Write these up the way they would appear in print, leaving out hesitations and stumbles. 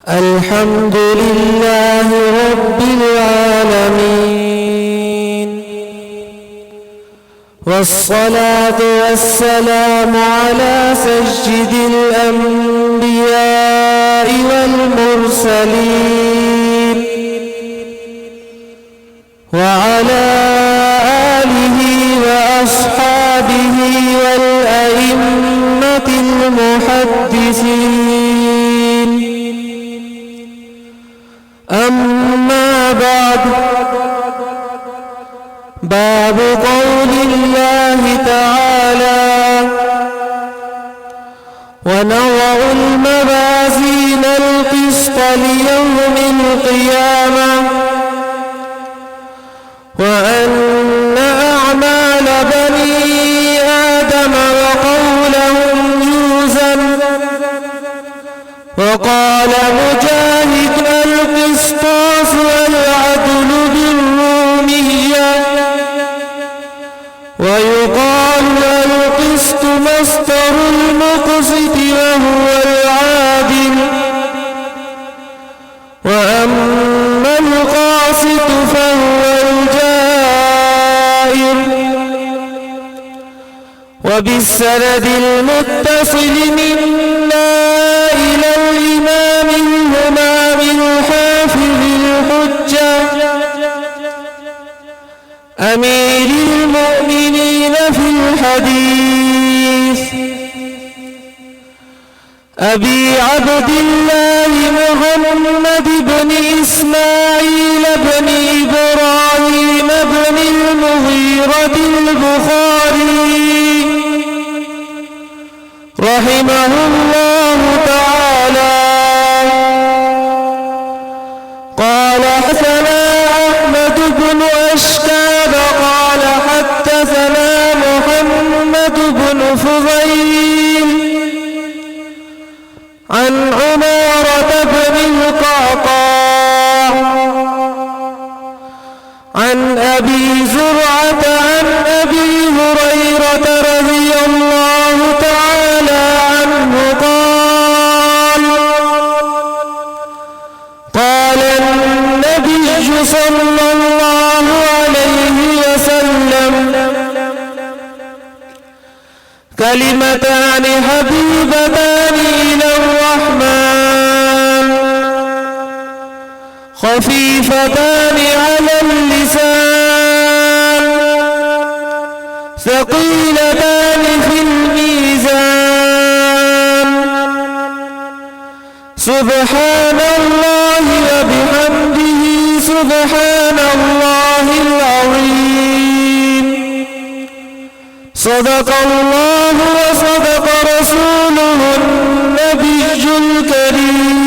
الحمد لله رب العالمين، والصلاة والسلام على سيد الأنبياء والمرسلين وعلى آله وأصحابه والأئمة المحدثين. أما بعد، باب قول الله تعالى: ونضع الموازين القسط ليوم القيامة وأن أعمال بني آدم وقولهم يوزن. وقال مجاهد: القسطاس والعدل بالرومية. ويقال القسط مصدر المقسط وهو العادل. وأما القاسط فهو الجائر. وبالسند المتصل منا إلى الإمام الهمام الحافظ الحجة أمير المؤمنين في الحديث أبي عبد الله محمد بن إسماعيل بن إبراهيم بن المغيرة البخاري رحمه الله تعالى قال: حدثنا أحمد بن أشكاب قال حدثنا محمد بن فضيل عن عمارة بن القعقاع عن أبي زرعة عن أبي هريرة رضي الله تعالى عنه قال النبي صلى الله عليه وسلم: كلمتان حبيبتان إلى الرحمن خفيفتان على اللسان ثقيلتان في الميزان، سبحان الله وبحمده سبحان الله العظيم. صدق الله وصدق رسوله النبي الكريم.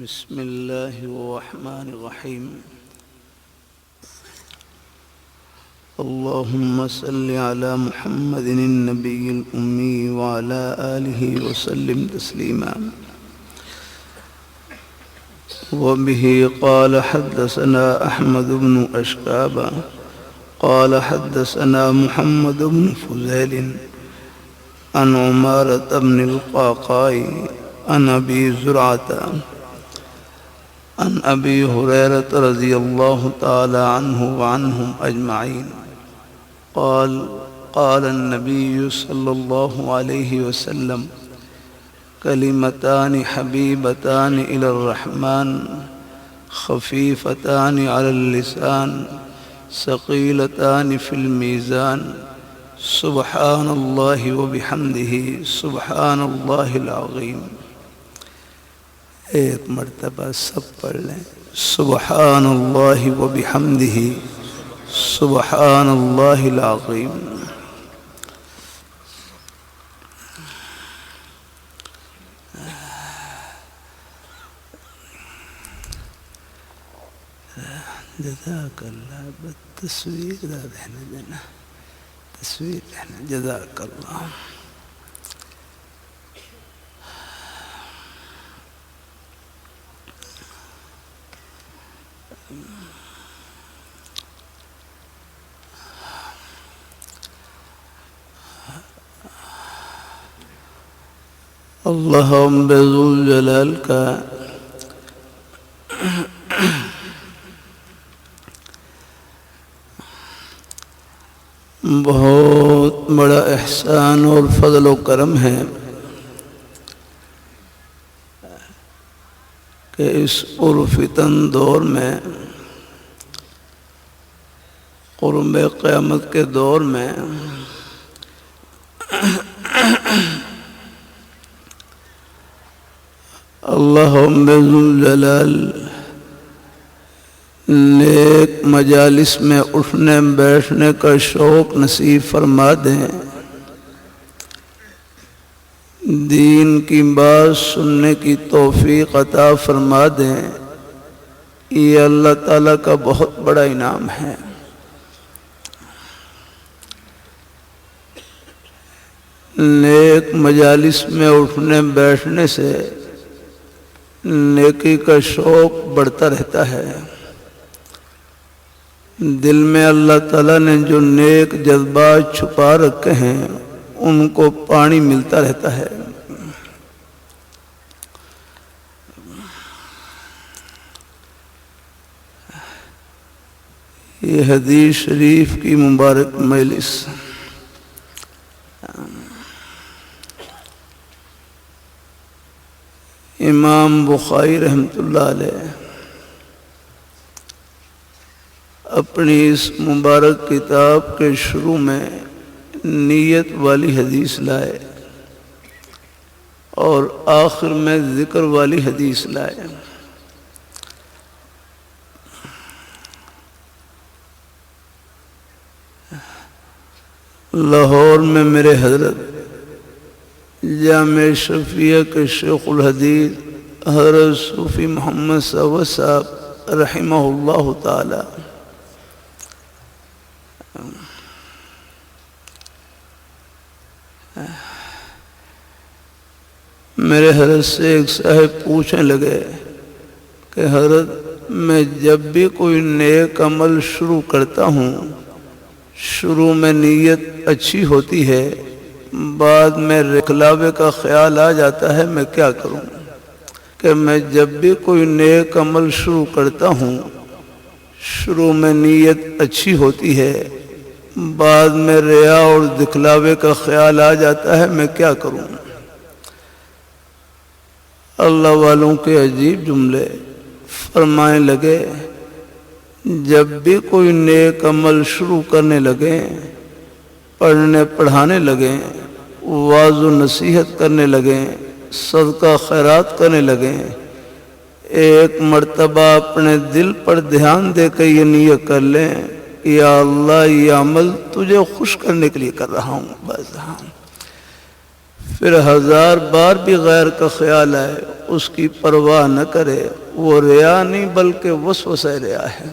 بسم الله الرحمن الرحيم. اللهم صل على محمد النبي الأمي وعلى آله وسلم تسليما. وبه قال حدثنا أحمد بن أشكاب قال حدثنا محمد بن فضيل عن عمارة بن القعقاع عن أبي زرعة عن أبي هريرة رضي الله تعالى عنه وعنهم أجمعين قال النبي صلى الله عليه وسلم: كلمتان حبيبتان إلى الرحمن خفيفتان على اللسان ثقيلتان في الميزان، سبحان الله وبحمده سبحان الله العظيم. ایک مرتبہ سب پڑھ لیں: سبحان اللہ وبحمدہ سبحان اللہ العظیم. جزاک اللہ. بالتصویر دا دہنا جنا تصویر دہنا. جزاک اللہ. اللہ ذوالجلال کا بہت بڑا احسان اور فضل و کرم ہے کہ اس پرفتن دور میں، قرب قیامت کے دور میں اللہ ذوالجلال نیک مجالس میں اٹھنے بیٹھنے کا شوق نصیب فرما دیں، دین کی بات سننے کی توفیق عطا فرما دیں، یہ اللہ تعالیٰ کا بہت بڑا انعام ہے۔ نیک مجالس میں اٹھنے بیٹھنے سے نیکی کا شوق بڑھتا رہتا ہے، دل میں اللہ تعالیٰ نے جو نیک جذبات چھپا رکھے ہیں ان کو پانی ملتا رہتا ہے۔ یہ حدیث شریف کی مبارک مجلس امام بخاری رحمۃ اللہ علیہ اپنی اس مبارک کتاب کے شروع میں نیت والی حدیث لائے اور آخر میں ذکر والی حدیث لائے۔ لاہور میں میرے حضرت جامع شفیع کے شیخ الحدیث حضرت صوفی محمد ثروت صاحب رحمہ اللہ تعالی میرے حضرت سے ایک صاحب پوچھنے لگے کہ حضرت میں جب بھی کوئی نیک عمل شروع کرتا ہوں، شروع میں نیت اچھی ہوتی ہے، بعد میں دکھلاوے کا خیال آ جاتا ہے، میں کیا کروں؟ کہ میں جب بھی کوئی نیک عمل شروع کرتا ہوں، شروع میں نیت اچھی ہوتی ہے، بعد میں ریا اور دکھلاوے کا خیال آ جاتا ہے، میں کیا کروں؟ اللہ والوں کے عجیب جملے فرمائے لگے، جب بھی کوئی نیک عمل شروع کرنے لگیں، پڑھنے پڑھانے لگیں، واعظ و نصیحت کرنے لگیں، صدقہ خیرات کرنے لگیں، ایک مرتبہ اپنے دل پر دھیان دے کے یہ نیت کر لیں، یا اللہ یہ عمل تجھے خوش کرنے کے لیے کر رہا ہوں، بس ہاں۔ پھر 1000 بار بھی غیر کا خیال آئے، اس کی پرواہ نہ کرے، وہ ریا نہیں بلکہ وسوسہ ریا ہے۔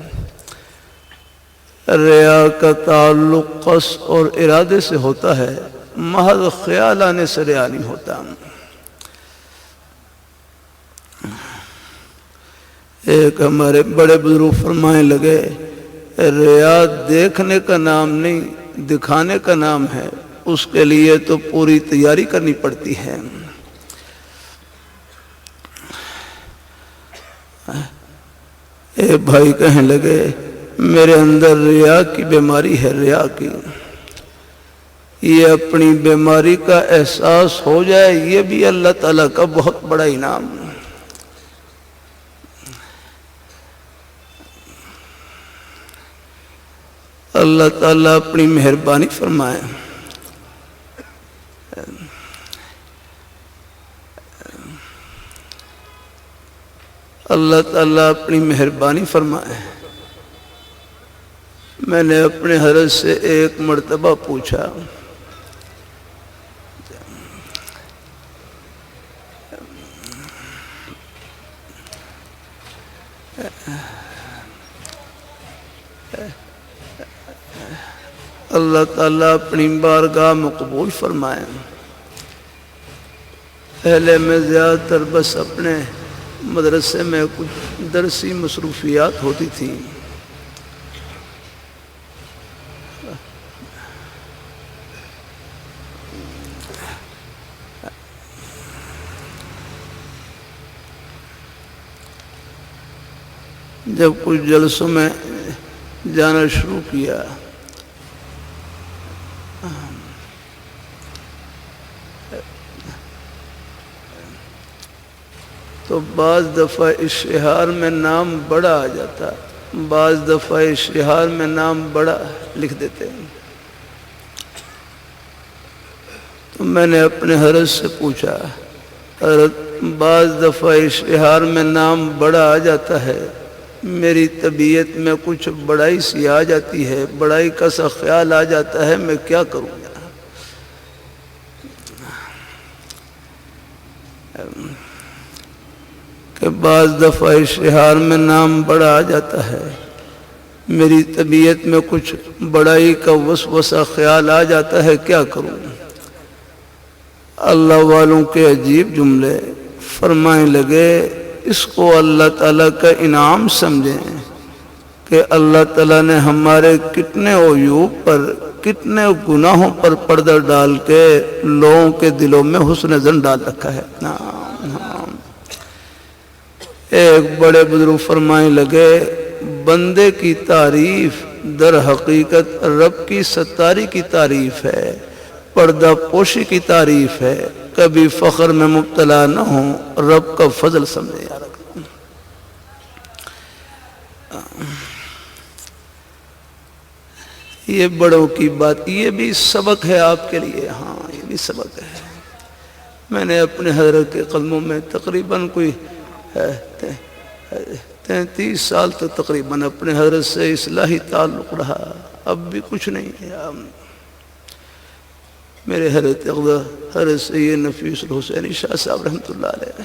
ریا کا تعلق قصد اور ارادے سے ہوتا ہے، محض خیال آنے سے ریا نہیں ہوتا۔ ایک ہمارے بڑے بزرگ فرمائے لگے، ریا دیکھنے کا نام نہیں، دکھانے کا نام ہے، اس کے لیے تو پوری تیاری کرنی پڑتی ہے۔ ایک بھائی کہنے لگے، میرے اندر ریا کی بیماری ہے، ریا کی، یہ اپنی بیماری کا احساس ہو جائے، یہ بھی اللہ تعالیٰ کا بہت بڑا انعام۔ اللہ تعالیٰ اپنی مہربانی فرمائے، اللہ تعالیٰ اپنی مہربانی فرمائے۔ میں نے اپنے حضرت سے ایک مرتبہ پوچھا، اللہ تعالیٰ اپنی بارگاہ میں قبول فرمائے۔ پہلے میں زیادہ تر بس اپنے مدرسے میں کچھ درسی مصروفیات ہوتی تھیں، جب کچھ جلسوں میں جانا شروع کیا تو بعض دفعہ اشتہار میں نام بڑا آ جاتا، بعض دفعہ اشتہار میں نام بڑا لکھ دیتے. تو میں نے اپنے حضرت سے پوچھا، حضرت بعض دفعہ اشتہار میں نام بڑا آ جاتا ہے، میری طبیعت میں کچھ بڑائی سی آ جاتی ہے، بڑائی کا سا خیال آ جاتا ہے، میں کیا کروں گا؟ کہ بعض دفعہ اشتہار میں نام بڑا آ جاتا ہے، میری طبیعت میں کچھ بڑائی کا وسوسہ خیال آ جاتا ہے، کیا کروں؟ اللہ والوں کے عجیب جملے فرمائیں لگے، اس کو اللہ تعالیٰ کا انعام سمجھیں کہ اللہ تعالیٰ نے ہمارے کتنے عیوب پر، کتنے گناہوں پر پردہ ڈال کے لوگوں کے دلوں میں حسن ظن ڈال رکھا ہے. ایک بڑے بزرگ فرمائیں لگے، بندے کی تعریف در حقیقت رب کی ستاری کی تعریف ہے، پردہ پوشی کی تعریف ہے. کبھی فخر میں مبتلا نہ ہوں، رب کا فضل سمجھے. یہ بڑوں کی بات، یہ بھی سبق ہے آپ کے لیے. ہاں یہ بھی سبق ہے. میں نے اپنے حضرت کے قدموں میں تقریباً کوئی 33 سال تک تقریباً اپنے حضرت سے اصلاحی تعلق رہا. اب بھی کچھ نہیں ہے. میرے حضرت سید نفیس الحسینی شاہ صاحب رحمۃ اللہ علیہ،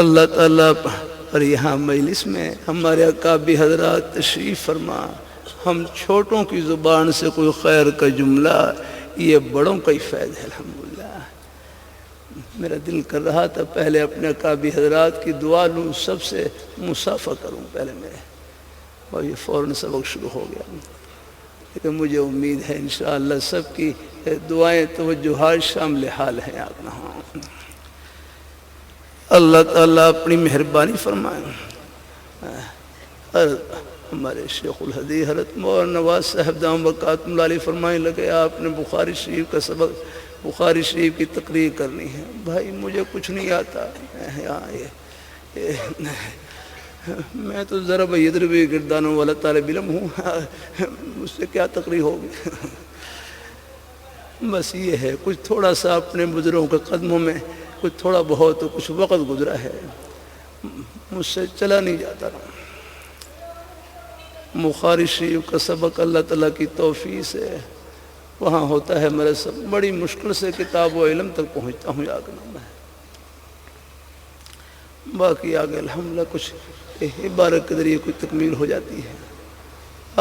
اللہ تعالیٰ پر یہاں مجلس میں ہمارے اکابر حضرات تشریف فرما. ہم چھوٹوں کی زبان سے کوئی خیر کا جملہ، یہ بڑوں کا ہی فیض ہے. الحمدللہ میرا دل کر رہا تھا پہلے اپنے اکابر حضرات کی دعا لوں، سب سے مصافحہ کروں پہلے میرے، اور یہ فوراً سبق شروع ہو گیا. لیکن مجھے امید ہے انشاءاللہ سب کی دعائیں توجہات شامل حال ہیں. آپ اللہ تعالیٰ اپنی مہربانی فرمائیں. ہمارے شیخ الحدیث حضرت مولانا نواز صاحب دام برکاتہ اللہ علیہ فرمائیں لگے، آپ نے بخاری شریف کا سبق، بخاری شریف کی تقریر کرنی ہے. بھائی مجھے کچھ نہیں آتا، میں تو ضرب یضرب گردانوں والا طالب علم ہوں، مجھ سے کیا تقریر ہوگی. بس یہ ہے کچھ تھوڑا سا اپنے بزرگوں کے قدموں میں کچھ تھوڑا بہت کچھ وقت گزرا ہے، مجھ سے چلا نہیں جاتا. بخاری شریف کا سبق اللہ تعالیٰ کی توفیق سے وہاں ہوتا ہے. میرے سب بڑی مشکل سے کتاب و علم تک پہنچتا ہوں. آگے باقی آگے الحمدللہ کچھ عبارت کے ذریعے کوئی تکمیل ہو جاتی ہے.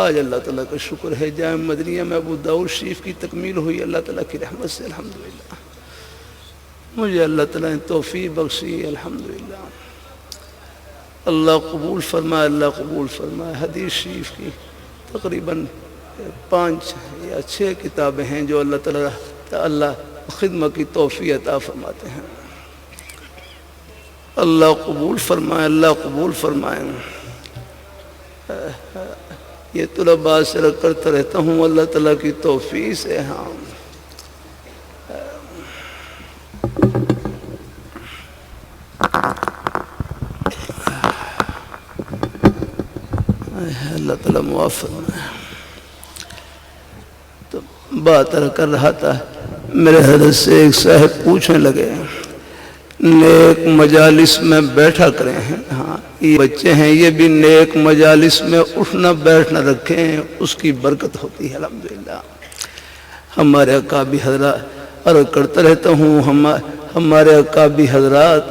آج اللہ تعالیٰ کا شکر ہے جامع مدنیہ میں ابو داؤد شریف کی تکمیل ہوئی اللہ تعالیٰ کی رحمت سے. الحمدللہ مجھے اللہ تعالیٰ نے توفیق بخشی. الحمدللہ اللہ قبول فرمائے، اللہ قبول فرمائے. حدیث شریف کی تقریباً 5 یا 6 کتابیں ہیں جو اللہ تعالیٰ خدمت کی توفیق عطا فرماتے ہیں. اللہ قبول فرمائے، اللہ قبول فرمائے. یہ طلباء سے رکھ کرتا رہتا ہوں اللہ تعالیٰ کی توفیق سے. ہاں اللہ تعالیٰ موافق ہے. تو بات کر رہا تھا، میرے حضرت سے ایک صاحب پوچھنے لگے، نیک مجالس میں بیٹھا کریں ہیں. ہاں یہ بچے ہیں، یہ بھی نیک مجالس میں اٹھنا بیٹھنا رکھیں، اس کی برکت ہوتی ہے. الحمدللہ ہمارے اکابر حضرات عرض کرتا رہتا ہوں، ہمارے اکابر حضرات،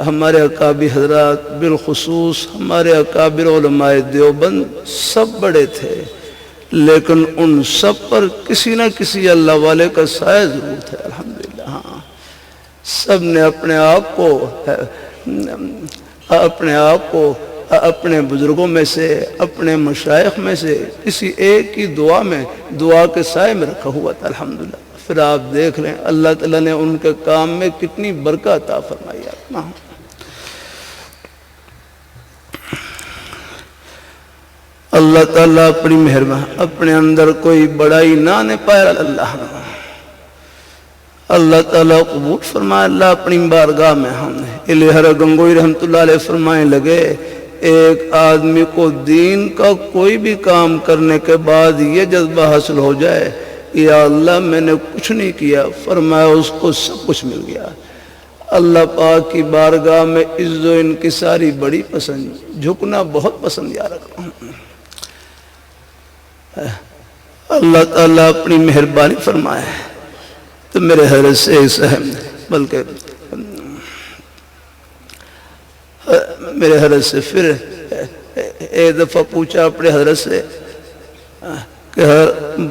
ہمارے اکابر حضرات بالخصوص ہمارے اکابر علماء دیوبند سب بڑے تھے، لیکن ان سب پر کسی نہ کسی اللہ والے کا سایہ ضرور تھا. الحمدللہ ہاں سب نے اپنے آپ کو اپنے بزرگوں میں سے، اپنے مشائخ میں سے کسی ایک کی دعا کے سائے میں رکھا ہوا تھا. الحمدللہ پھر آپ دیکھ لیں اللہ تعالیٰ نے ان کے کام میں کتنی برکت عطا فرمائی. اللہ تعالیٰ اپنی مہربانی اپنے اندر کوئی بڑائی نہ پایا اللہ تعالیٰ قبول فرمائے۔ اللہ اپنی بارگاہ میں ہم نے الہر گنگوئی رحمت اللہ علیہ فرمائے لگے ایک آدمی کو دین کا کوئی بھی کام کرنے کے بعد یہ جذبہ حاصل ہو جائے یا اللہ میں نے کچھ نہیں کیا، فرمایا اس کو سب کچھ مل گیا۔ اللہ پاک کی بارگاہ میں عز و انکساری بڑی پسند، جھکنا بہت پسند یا رکھتا ہوں۔ اللہ تعالیٰ اپنی مہربانی فرمائے تو میرے حضرت سے سہم بلکہ میرے حضرت سے پھر ایک دفعہ پوچھا اپنے حضرت سے کہ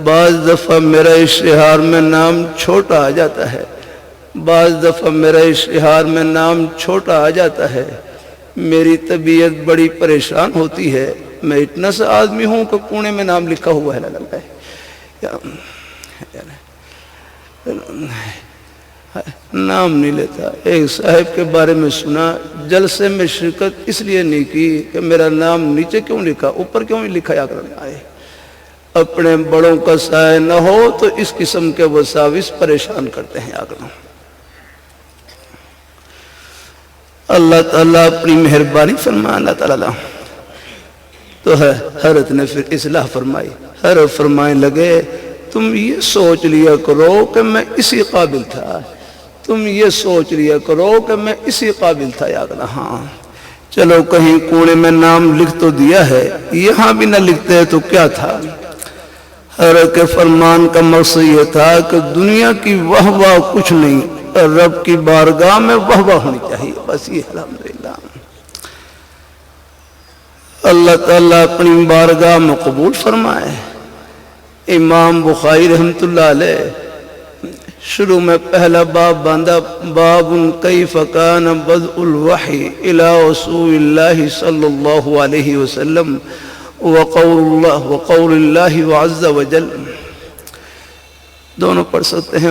بعض دفعہ میرا اشتہار میں نام چھوٹا آ جاتا ہے، بعض دفعہ میرا اشتہار میں نام چھوٹا آ جاتا ہے، میری طبیعت بڑی پریشان ہوتی ہے، میں اتنا سا آدمی ہوں کہ کونے میں نام لکھا ہوا ہے نام نہیں لیتا۔ ایک صاحب کے بارے میں سنا، جلسے میں شرکت اس لیے نہیں کی کہ میرا نام نیچے کیوں لکھا، اوپر کیوں نہیں لکھا، یا کرنا آئے اپنے بڑوں کا سایہ نہ ہو تو اس قسم کے وساوس پریشان کرتے ہیں۔ اللہ تعالیٰ اپنی مہربانی فرمائے۔ اللہ تعالیٰ تو حضرت نے پھر اصلاح فرمائی، حضرت فرمائے لگے تم یہ سوچ لیا کرو کہ میں اسی قابل تھا، تم یہ سوچ لیا کرو کہ میں اسی قابل تھا۔ یاد رہا ہاں چلو کہیں کونے میں نام لکھ تو دیا ہے، یہاں بھی نہ لکھتے تو کیا تھا۔ حضرت کے فرمان کا مقصد یہ تھا کہ دنیا کی واہ واہ کچھ نہیں، رب کی بارگاہ میں واہ واہ ہونی چاہیے، بس یہ الحمدللہ۔ اللہ تعالیٰ اپنی بارگاہ میں قبول فرمائے۔ امام بخاری رحمت اللہ علیہ شروع میں پہلا باب باندھا، باب کیف کان بدء الوحی الی رسول اللہ صلی اللہ علیہ وسلم وقول اللہ عز وجل، دونوں پڑھ سکتے ہیں،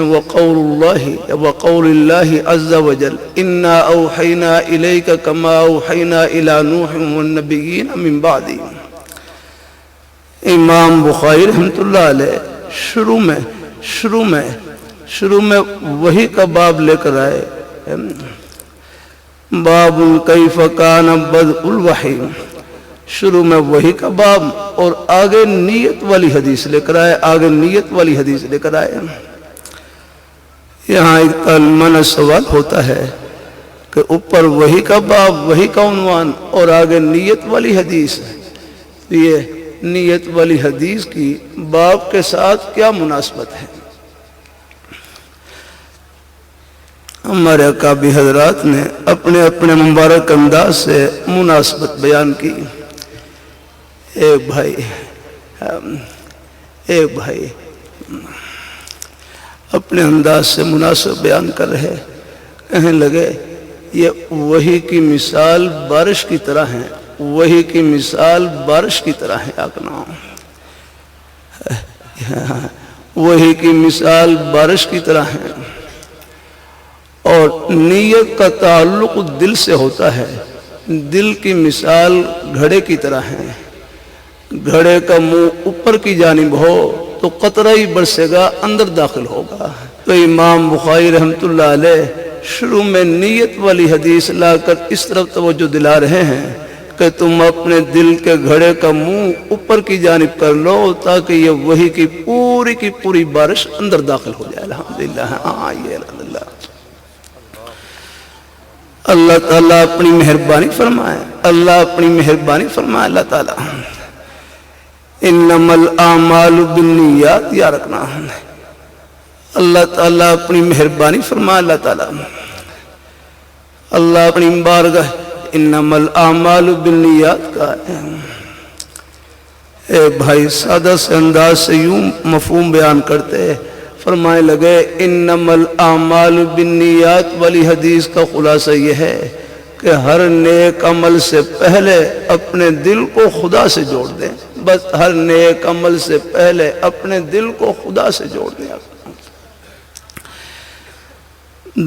وقول اللہ عز وجل انا اوحینا الیک کما اوحینا الی نوح والنبیین من بعدی۔ امام بخاری رحمت اللہ علیہ شروع میں وہی کا باب لے کر آئے، باب کیف کان بدء الوحی، شروع میں وہی کا باب، اور آگے نیت والی حدیث لے کر آئے، یہاں ایک طالبانہ سوال ہوتا ہے کہ اوپر وہی کا باب، وہی کا عنوان اور آگے نیت والی حدیث، یہ نیت والی حدیث کی باب کے ساتھ کیا مناسبت ہے؟ ہمارے اکابر حضرات نے اپنے اپنے مبارک انداز سے مناسبت بیان کی۔ ایک بھائی اپنے انداز سے مناسب بیان کر رہے، کہنے لگے یہ وحی کی مثال بارش کی طرح ہے، وحی کی مثال بارش کی طرح ہے، وحی کی مثال بارش کی طرح ہے، اور نیت کا تعلق دل سے ہوتا ہے، دل کی مثال گھڑے کی طرح ہے، گھڑے کا منہ اوپر کی جانب ہو تو قطرہ ہی برسے گا، اندر داخل ہوگا۔ تو امام بخاری رحمت اللہ علیہ شروع میں نیت والی حدیث لا کر اس طرف توجہ دلا رہے ہیں کہ تم اپنے دل کے گھڑے کا منہ اوپر کی جانب کر لو تاکہ یہ وحی کی پوری بارش اندر داخل ہو جائے۔ الحمدللہ، ہاں یہ الحمدللہ۔ اللہ تعالیٰ اپنی مہربانی فرمائے، اللہ تعالیٰ انما الاعمال بالنیات، یا رکھنا اللہ تعالیٰ اپنی مہربانی فرمائے، اللہ اپنی بارگاہ انما الاعمال بالنیات کا ہے۔ ایک بھائی سادہ سے انداز سے یوں مفہوم بیان کرتے، فرمائے لگے انما الاعمال بالنیات والی حدیث کا خلاصہ یہ ہے کہ ہر نیک عمل سے پہلے اپنے دل کو خدا سے جوڑ دیں، بس ہر نیک عمل سے پہلے اپنے دل کو خدا سے جوڑ دیں۔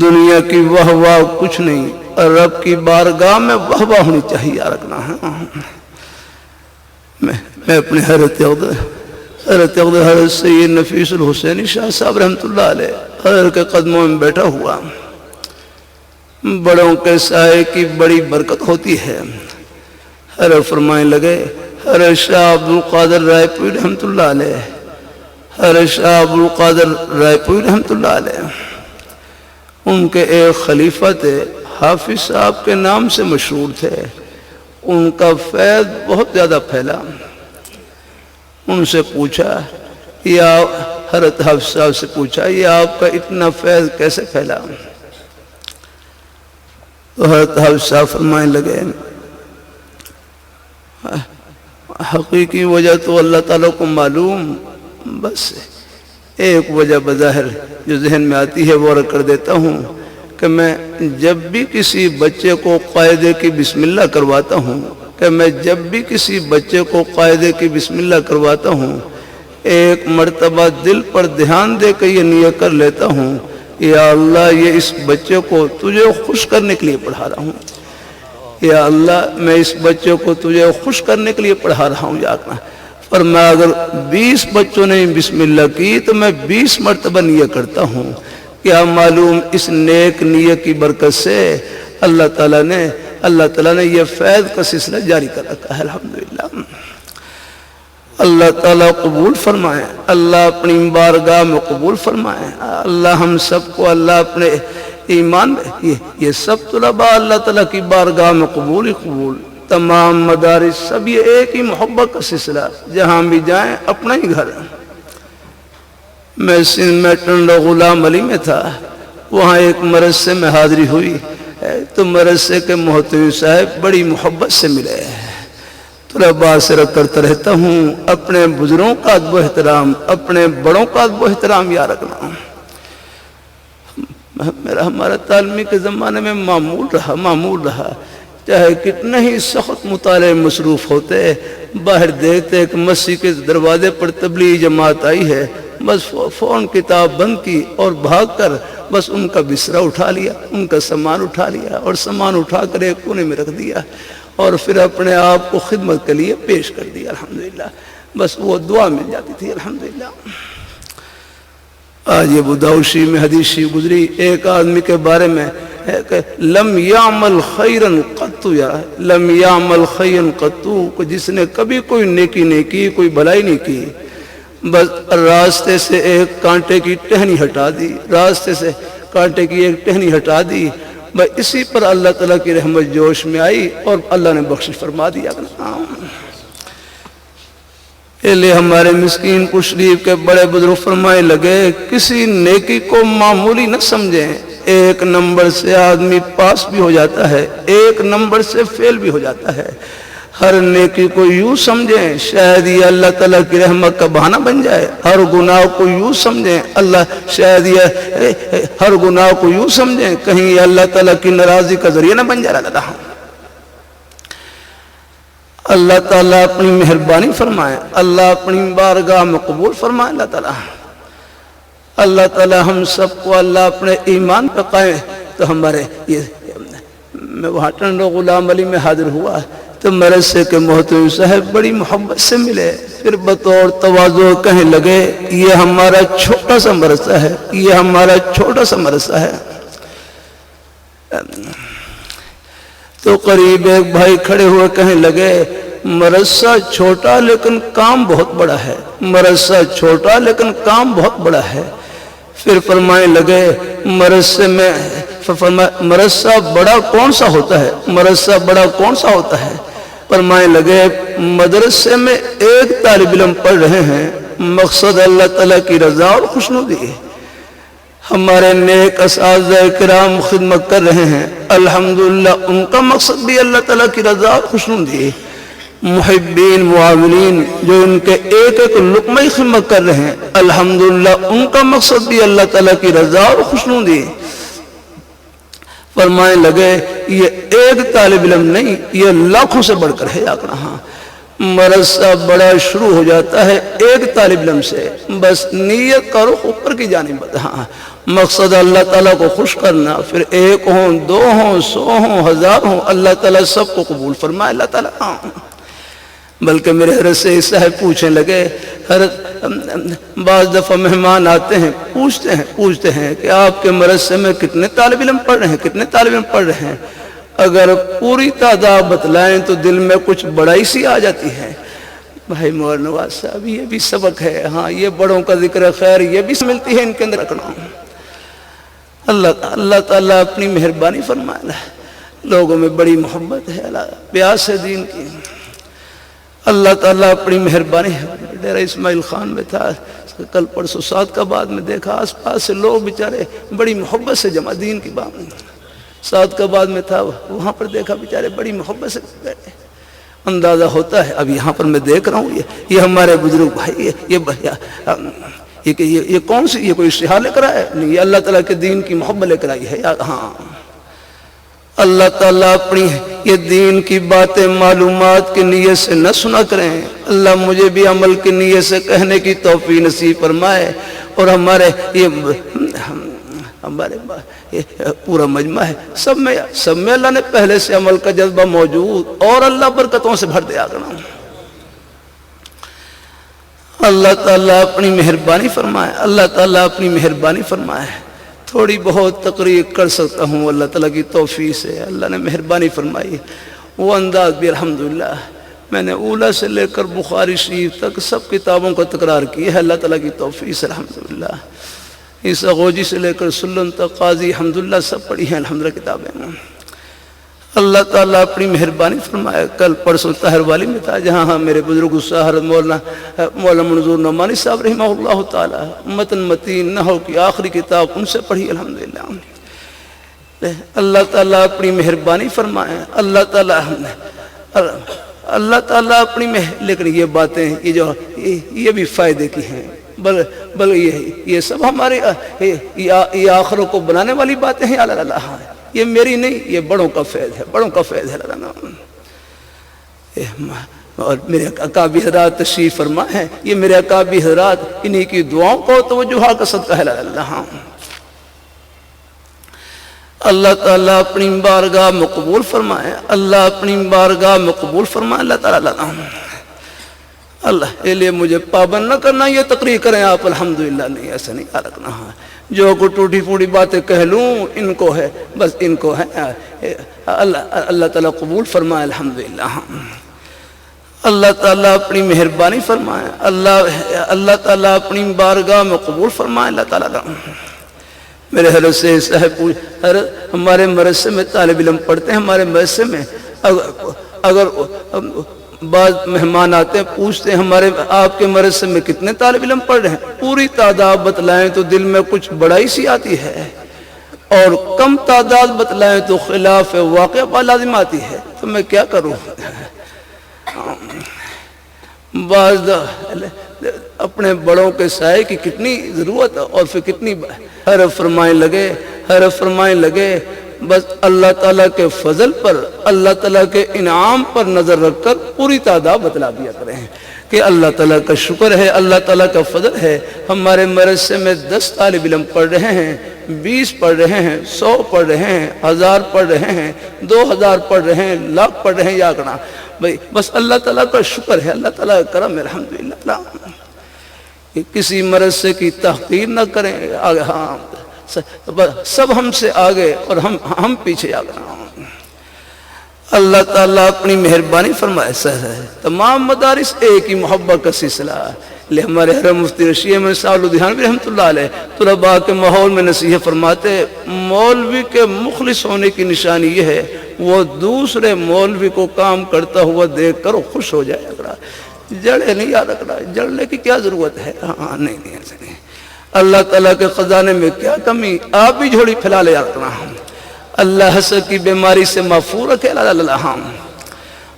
دنیا کی واہ واہ کچھ نہیں، رب کی بارگاہ میں واہ واہ ہونی چاہیے، رکھنا ہے۔ میں اپنے حضرت سید نفیس الحسینی شاہ صاحب رحمۃ اللہ علیہ حضرت کے قدموں میں بیٹھا ہوا، بڑوں کے سائے کی بڑی برکت ہوتی ہے۔ حضرت فرمائے لگے حضرت شاہ عبد القادر رائے پوری رحمۃ اللہ علیہ، حضرت شاہ عبد القادر رائے پوری رحمۃ اللہ علیہ، ان کے ایک خلیفہ تھے، حافظ صاحب کے نام سے مشہور تھے، ان کا فیض بہت زیادہ پھیلا۔ ان سے پوچھا، یا حضرت حافظ صاحب سے پوچھا، یہ آپ کا اتنا فیض کیسے پھیلا؟ تو حضرت حافظ صاحب فرمائے لگے حقیقی وجہ تو اللہ تعالیٰ کو معلوم، بس ایک وجہ بظاہر جو ذہن میں آتی ہے وہ عرض کر دیتا ہوں کہ میں جب بھی کسی بچے کو قاعدے کی بسم اللہ کرواتا ہوں بسم اللہ کرواتا ہوں، ایک مرتبہ دل پر دھیان دے کے یہ نیت کر لیتا ہوں، یا اللہ یہ اس بچے کو تجھے خوش کرنے کے لیے پڑھا رہا ہوں، یا اللہ میں اس بچے کو تجھے خوش کرنے کے لیے پڑھا رہا ہوں۔ یا پر میں اگر 20 بچوں نے بسم اللہ کی تو میں 20 مرتبہ نیت کرتا ہوں، کیا معلوم اس نیک نیت کی برکت سے اللہ تعالیٰ نے یہ فیض کا سلسلہ جاری کر رکھا ہے۔ الحمدللہ اللہ تعالیٰ قبول فرمائے، اللہ اپنی بارگاہ میں قبول فرمائے، اللہ ہم سب کو اللہ اپنے ایمان میں یہ سب طلباء اللہ تعالیٰ کی بارگاہ میں قبول ہی قبول، تمام مدارس سب یہ ایک ہی محبت کا سلسلہ، جہاں بھی جائیں اپنا ہی گھر۔ میں سندھ میں ٹنڈا غلام علی میں تھا، وہاں ایک مدرسے میں حاضری ہوئی تو مدرسے کے محتوی صاحب بڑی محبت سے ملے۔ طلباء سے رکھ کرتا رہتا ہوں، اپنے بزرگوں کا ادب و احترام، اپنے بڑوں کا ادب و احترام یاد رکھنا۔ ہمارا تعلیمی کے زمانے میں معمول رہا، چاہے کتنے ہی سخت مطالعے مصروف ہوتے، باہر دیکھتے کہ مسجد کے دروازے پر تبلیغی جماعت آئی ہے، بس فون کتاب بند کی اور بھاگ کر بس ان کا بستر اٹھا لیا، ان کا سامان اٹھا لیا اور سامان اٹھا کر ایک کونے میں رکھ دیا اور پھر اپنے آپ کو خدمت کے لیے پیش کر دیا۔ الحمدللہ بس وہ دعا مل جاتی تھی۔ الحمدللہ آج یہ بداؤشی میں حدیث شریف گزری، ایک آدمی کے بارے میں ہے کہ لم یعمل خیرن قطو، یا لم یعمل خیرن قطو، جس نے کبھی کوئی نیکی نہیں کی، کوئی بھلائی نہیں کی، بس راستے سے ایک کانٹے کی ٹہنی ہٹا دی، راستے سے کانٹے کی ایک ٹہنی ہٹا دی، بس اسی پر اللہ تعالیٰ کی رحمت جوش میں آئی اور اللہ نے بخشش فرما دیا۔ لے ہمارے مسکین پور شریف کے بڑے بزرگ فرمائے لگے، کسی نیکی کو معمولی نہ سمجھیں، ایک نمبر سے آدمی پاس بھی ہو جاتا ہے، ایک نمبر سے فیل بھی ہو جاتا ہے۔ ہر نیکی کو یوں سمجھیں شاید یہ اللہ تعالیٰ کی رحمت کا بہانہ بن جائے، ہر گناہ کو یوں سمجھیں شاید یہ ہر گناہ کو یوں سمجھیں کہیں یہ اللہ تعالیٰ کی ناراضی کا ذریعہ نہ بن جائے۔ اللہ تعالیٰ اپنی مہربانی فرمائے، اللہ اپنی بارگاہ میں قبول فرمائے۔ اللہ تعالیٰ ہم سب کو اللہ اپنے ایمان پہ قائم، تو ہمارے میں وہاں ٹنڈو غلام علی میں حاضر ہوا تو مدرسے کے محتوی صاحب بڑی محبت سے ملے، پھر بطور تواضع کہنے لگے یہ ہمارا چھوٹا سا مدرسہ ہے، یہ ہمارا چھوٹا سا مدرسہ ہے۔ تو قریب ایک بھائی کھڑے ہوئے کہنے لگے مدرسہ چھوٹا لیکن کام بہت بڑا ہے، مدرسہ چھوٹا لیکن کام بہت بڑا ہے۔ پھر فرمائے لگے مدرسہ بڑا کون سا ہوتا ہے، مدرسہ بڑا کون سا ہوتا ہے؟ فرمائے لگے مدرسے میں ایک طالب علم پڑھ رہے ہیں، مقصد اللہ تعالیٰ کی رضا اور خوشنودی ہے، ہمارے نیک اساتذہ کرام خدمت کر رہے ہیں، الحمدللہ ان کا مقصد بھی اللہ تعالیٰ کی رضا اور خوشنودی ہے، محبین معاونین جو ان کے ایک ایک لقمہ خدمت کر رہے ہیں، الحمدللہ ان کا مقصد بھی اللہ تعالیٰ کی رضا اور خوشنودی ہے۔ فرمائے لگے یہ ایک طالب علم نہیں، یہ لاکھوں سے بڑھ کر ہے۔ مدرسہ بڑا شروع ہو جاتا ہے ایک طالب علم سے، بس نیت کا رخ اوپر کی جانب بڑھانا، مقصد اللہ تعالیٰ کو خوش کرنا، پھر ایک ہوں، دو ہوں، 100 ہوں، 1000 ہوں، اللہ تعالیٰ سب کو قبول فرمائے۔ اللہ تعالیٰ بلکہ میرے حضرت سے صاحب پوچھنے لگے، حضرت بعض دفعہ مہمان آتے ہیں پوچھتے ہیں کہ آپ کے مدرسے میں کتنے طالب علم پڑھ رہے ہیں، اگر پوری تعداد بتلائیں تو دل میں کچھ بڑائی سی آ جاتی ہے۔ بھائی مولانا نواز صاحب یہ بھی سبق ہے، ہاں یہ بڑوں کا ذکر خیر یہ بھی ملتی ہے ان کے اندر رکھنا۔ اللہ تعالیٰ اپنی مہربانی فرمائے، لوگوں میں بڑی محبت ہے، پیاس ہے دین کی، اللہ تعالیٰ اپنی مہربانی ہے۔ ڈیرہ اسماعیل خان میں تھا، کل پرسوں سعدکاباد میں دیکھا، آس پاس سے لوگ بیچارے بڑی محبت سے جمع دین کی بات۔ سعدکاباد میں تھا، وہاں پر دیکھا بیچارے بڑی محبت سے بیٹھے، اندازہ ہوتا ہے۔ اب یہاں پر میں دیکھ رہا ہوں یہ ہمارے بزرگ بھائی، یہ کون سی، یہ کوئی اشتہار لے کر آئے نہیں، یہ اللہ تعالیٰ کے دین کی محبت لے کر آئی ہے۔ ہاں اللہ تعالیٰ اپنی یہ دین کی باتیں معلومات کی نیت سے نہ سنا کریں، اللہ مجھے بھی عمل کی نیت سے کہنے کی توفیق نصیب فرمائے، اور ہمارے پورا مجمع ہے، سب میں اللہ نے پہلے سے عمل کا جذبہ موجود، اور اللہ برکتوں سے بھر دیا کرنا۔ اللہ تعالیٰ اپنی مہربانی فرمائے، اللہ تعالیٰ اپنی مہربانی فرمائے۔ تھوڑی بہت تقریر کر سکتا ہوں اللہ تعالیٰ کی توفیق سے، اللہ نے مہربانی فرمائی۔ وہ انداز بھی الحمدللہ میں نے اولا سے لے کر بخاری شریف تک سب کتابوں کا تکرار کی ہے اللہ تعالیٰ کی توفیق سے الحمدللہ۔ عیسیٰ غوجی سے لے کر سلم تک قاضی الحمدللہ سب پڑھی ہیں الحمدللہ کتابیں۔ اللہ تعالیٰ اپنی مہربانی فرمائے۔ کل پرسوں طاہر والی میں تھا، جہاں میرے بزرگ حضرت مولانا منظور نعمانی صاحب رحمہ اللہ تعالیٰ متن متین نحو کی آخری کتاب ان سے پڑھی الحمدللہ۔ اللہ تعالیٰ اپنی مہربانی فرمائے، اللہ تعالیٰ اپنی لیکن یہ باتیں یہ بھی فائدے کی ہیں، بل یہ سب ہمارے یہ آخروں کو بنانے والی باتیں ہیں۔ اللہ یہ میری نہیں، یہ بڑوں کا فیض ہے اور میرے اکابر حضرات تشریف فرما ہے، یہ میرے اکابر حضرات انہی کی دعاؤں کو توجہ کا صدقہ ہے۔ اللہ تعالیٰ اپنی بارگاہ میں قبول فرمائے، اللہ اپنی بارگاہ میں قبول فرمائے۔ اللہ تعالیٰ اللہ کے لیے مجھے پابند نہ کرنا یہ تقریر کریں آپ، الحمدللہ نہیں، ایسا نہیں کہا رکھنا ہے۔ جو کو ٹوٹی پھوٹی باتیں کہہ لوں ان کو ہے، بس ان کو ہے، اللہ تعالیٰ قبول فرمائے الحمدللہ۔ اللہ تعالیٰ اپنی مہربانی فرمائے، اللہ تعالیٰ اپنی بارگاہ میں قبول فرمائے۔ اللہ تعالیٰ میرے حضرت سے صاحب ہمارے مدرسے میں طالب علم پڑھتے ہیں، ہمارے مدرسے میں اگر بعض مہمان آتے ہیں پوچھتے ہیں ہمارے آپ کے مدرسے میں کتنے طالب علم پڑھ رہے ہیں، پوری تعداد بتلائیں تو دل میں کچھ بڑائی سی آتی ہے، اور کم تعداد بتلائیں تو خلاف واقعہ لازم آتی ہے، تو میں کیا کروں۔ بعض اپنے بڑوں کے سائے کی کتنی ضرورت ہے، اور پھر کتنی حرف فرمائیں لگے بس اللہ تعالیٰ کے فضل پر، اللہ تعالیٰ کے انعام پر نظر رکھ کر پوری تعداد بتلا دیا کریں کہ اللہ تعالیٰ کا شکر ہے، اللہ تعالیٰ کا فضل ہے۔ ہمارے مدرسے میں 10 طالب علم پڑھ رہے ہیں، 20 پڑھ رہے ہیں، 100 پڑھ رہے ہیں، 1000 پڑھ رہے ہیں، 2000 پڑھ رہے ہیں، لاکھ پڑھ رہے ہیں، یا کرنا بھائی بس اللہ تعالیٰ کا شکر ہے، اللہ تعالیٰ کا کرم ہے الحمدللہ۔ کسی مدرسے کی تحقیر نہ کریں، ہاں سب ہم سے آگے اور ہم پیچھے آ گئے۔ اللہ تعالیٰ اپنی مہربانی فرمائے۔ تمام مدارس ایک ہی محبت کا سلسلہ لے۔ ہمارے حرم مفتی رشید احمد صاحب لدھیانوی رحمۃ اللہ علیہ طلباء کے ماحول میں نصیحت فرماتے، مولوی کے مخلص ہونے کی نشانی یہ ہے وہ دوسرے مولوی کو کام کرتا ہوا دیکھ کر خوش ہو جائے گا، جڑے نہیں یاد رکھنا، جڑنے کی کیا ضرورت ہے، ہاں نہیں ایسے نہیں۔ اللہ تعالیٰ کے خزانے میں کیا کمی، آپ بھی جھوڑی پھیلا لے رکھنا۔ اللہ حسد کی بیماری سے محفوظ رکھے اللہ۔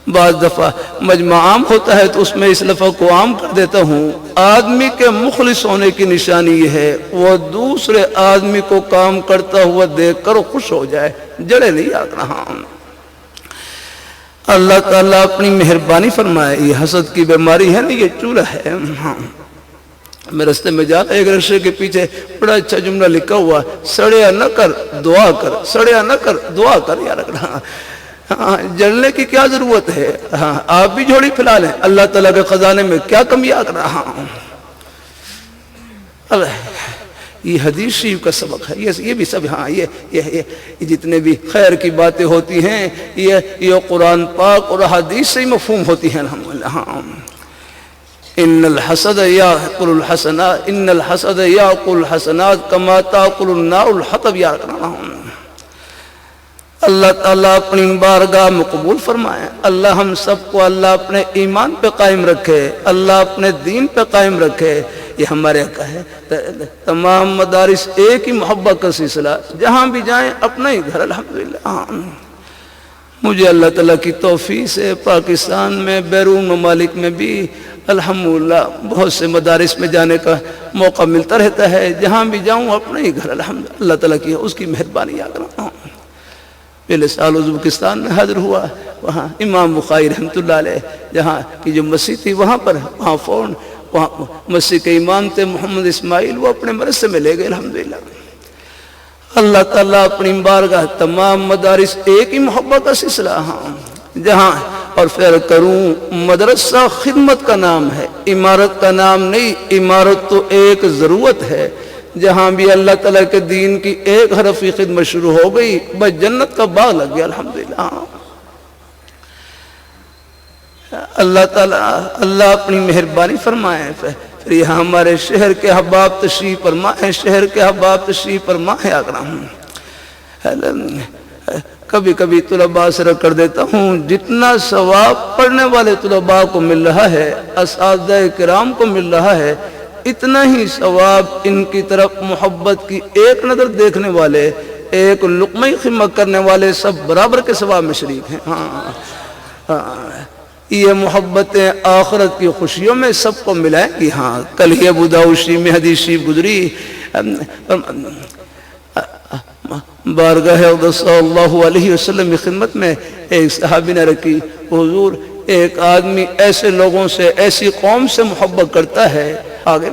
بعض دفعہ مجمع عام ہوتا ہے تو اس میں اس لفظ کو عام کر دیتا ہوں، آدمی کے مخلص ہونے کی نشانی یہ ہے وہ دوسرے آدمی کو کام کرتا ہوا دیکھ کر خوش ہو جائے، جڑے نہیں یاد رہا۔ اللہ تعالیٰ اپنی مہربانی فرمائے۔ یہ حسد کی بیماری ہے نا، یہ چولہا ہے۔ میں رستے میں جا رہا، ایک رکشے کے پیچھے بڑا اچھا جملہ لکھا ہوا، سڑیا نہ کر دعا کر، سڑیا نہ کر دعا کر، یا رکھنا ہاں جلنے کی کیا ضرورت ہے، ہاں آپ بھی جھوڑی پھیلا لیں، اللہ تعالیٰ کے خزانے میں کیا کمی آ رہا ہوں۔ یہ حدیث شریف کا سبق ہے، یہ بھی سب، ہاں یہ جتنے بھی خیر کی باتیں ہوتی ہیں یہ قرآن پاک اور حدیث سے ہی مفہوم ہوتی ہیں الحمدللہ۔ ہاں ان الحسد یاکل الحسنات، ان الحسد یاکل الحسنات کما تاکل النار الحطب، یاد رکھنا ہوں۔ اللہ تعالیٰ اپنی بارگاہ میں قبول فرمائے، اللہ ہم سب کو اللہ اپنے ایمان پہ قائم رکھے، اللہ اپنے دین پہ قائم رکھے۔ یہ ہمارے کا ہے، تمام مدارس ایک ہی محبت کا سلسلہ، جہاں بھی جائیں اپنا ہی گھر الحمدللہ۔ مجھے اللہ تعالیٰ کی توفیق سے پاکستان میں بیرون ممالک میں بھی الحمدللہ بہت سے مدارس میں جانے کا موقع ملتا رہتا ہے، جہاں بھی جاؤں اپنا ہی گھر الحمدللہ، اللہ تعالیٰ کی اس کی مہربانی یاد رکھتا ہوں۔ پہلے سال ازبکستان میں حاضر ہوا، وہاں امام بخاری رحمۃ اللہ علیہ جہاں کی جو مسجد تھی وہاں مسجد کے امام تھے محمد اسماعیل، وہ اپنے مدرسے میں لے گئے الحمدللہ۔ اللہ تعالیٰ اپنی بارگاہ تمام مدارس ایک ہی محبت کا سلسلہ، ہاں جہاں اور پھر کروں مدرسہ خدمت کا نام ہے، عمارت کا نام نہیں، عمارت تو ایک ضرورت ہے۔ جہاں بھی اللہ تعالیٰ کے دین کی ایک حرف کی خدمت شروع ہو گئی بس جنت کا باغ لگ گیا الحمدللہ۔ اللہ تعالیٰ اللہ اپنی مہربانی فرمائے، پھر یہاں ہمارے شہر کے احباب تشریف فرمائے، شہر کے احباب تشریف فرمائے اکرام۔ کبھی کبھی طلباء سے رکھ کر دیتا ہوں، جتنا ثواب پڑھنے والے طلباء کو مل رہا ہے، اساتذہ کرام کو مل رہا ہے، اتنا ہی ثواب ان کی طرف محبت کی ایک نظر دیکھنے والے، ایک لقمہ خدمت کرنے والے سب برابر کے ثواب میں شریک ہیں۔ ہاں یہ محبتیں آخرت کی خوشیوں میں سب کو ملائیں گی۔ ہاں کل ہی ابو داؤد شریف میں حدیث شریف گزری، بارگاہ اقدس صلی اللہ علیہ وسلم کی خدمت میں ایک صحابی نے رکھی، حضور ایک آدمی ایسے لوگوں سے، ایسی قوم سے محبت کرتا ہے، آگے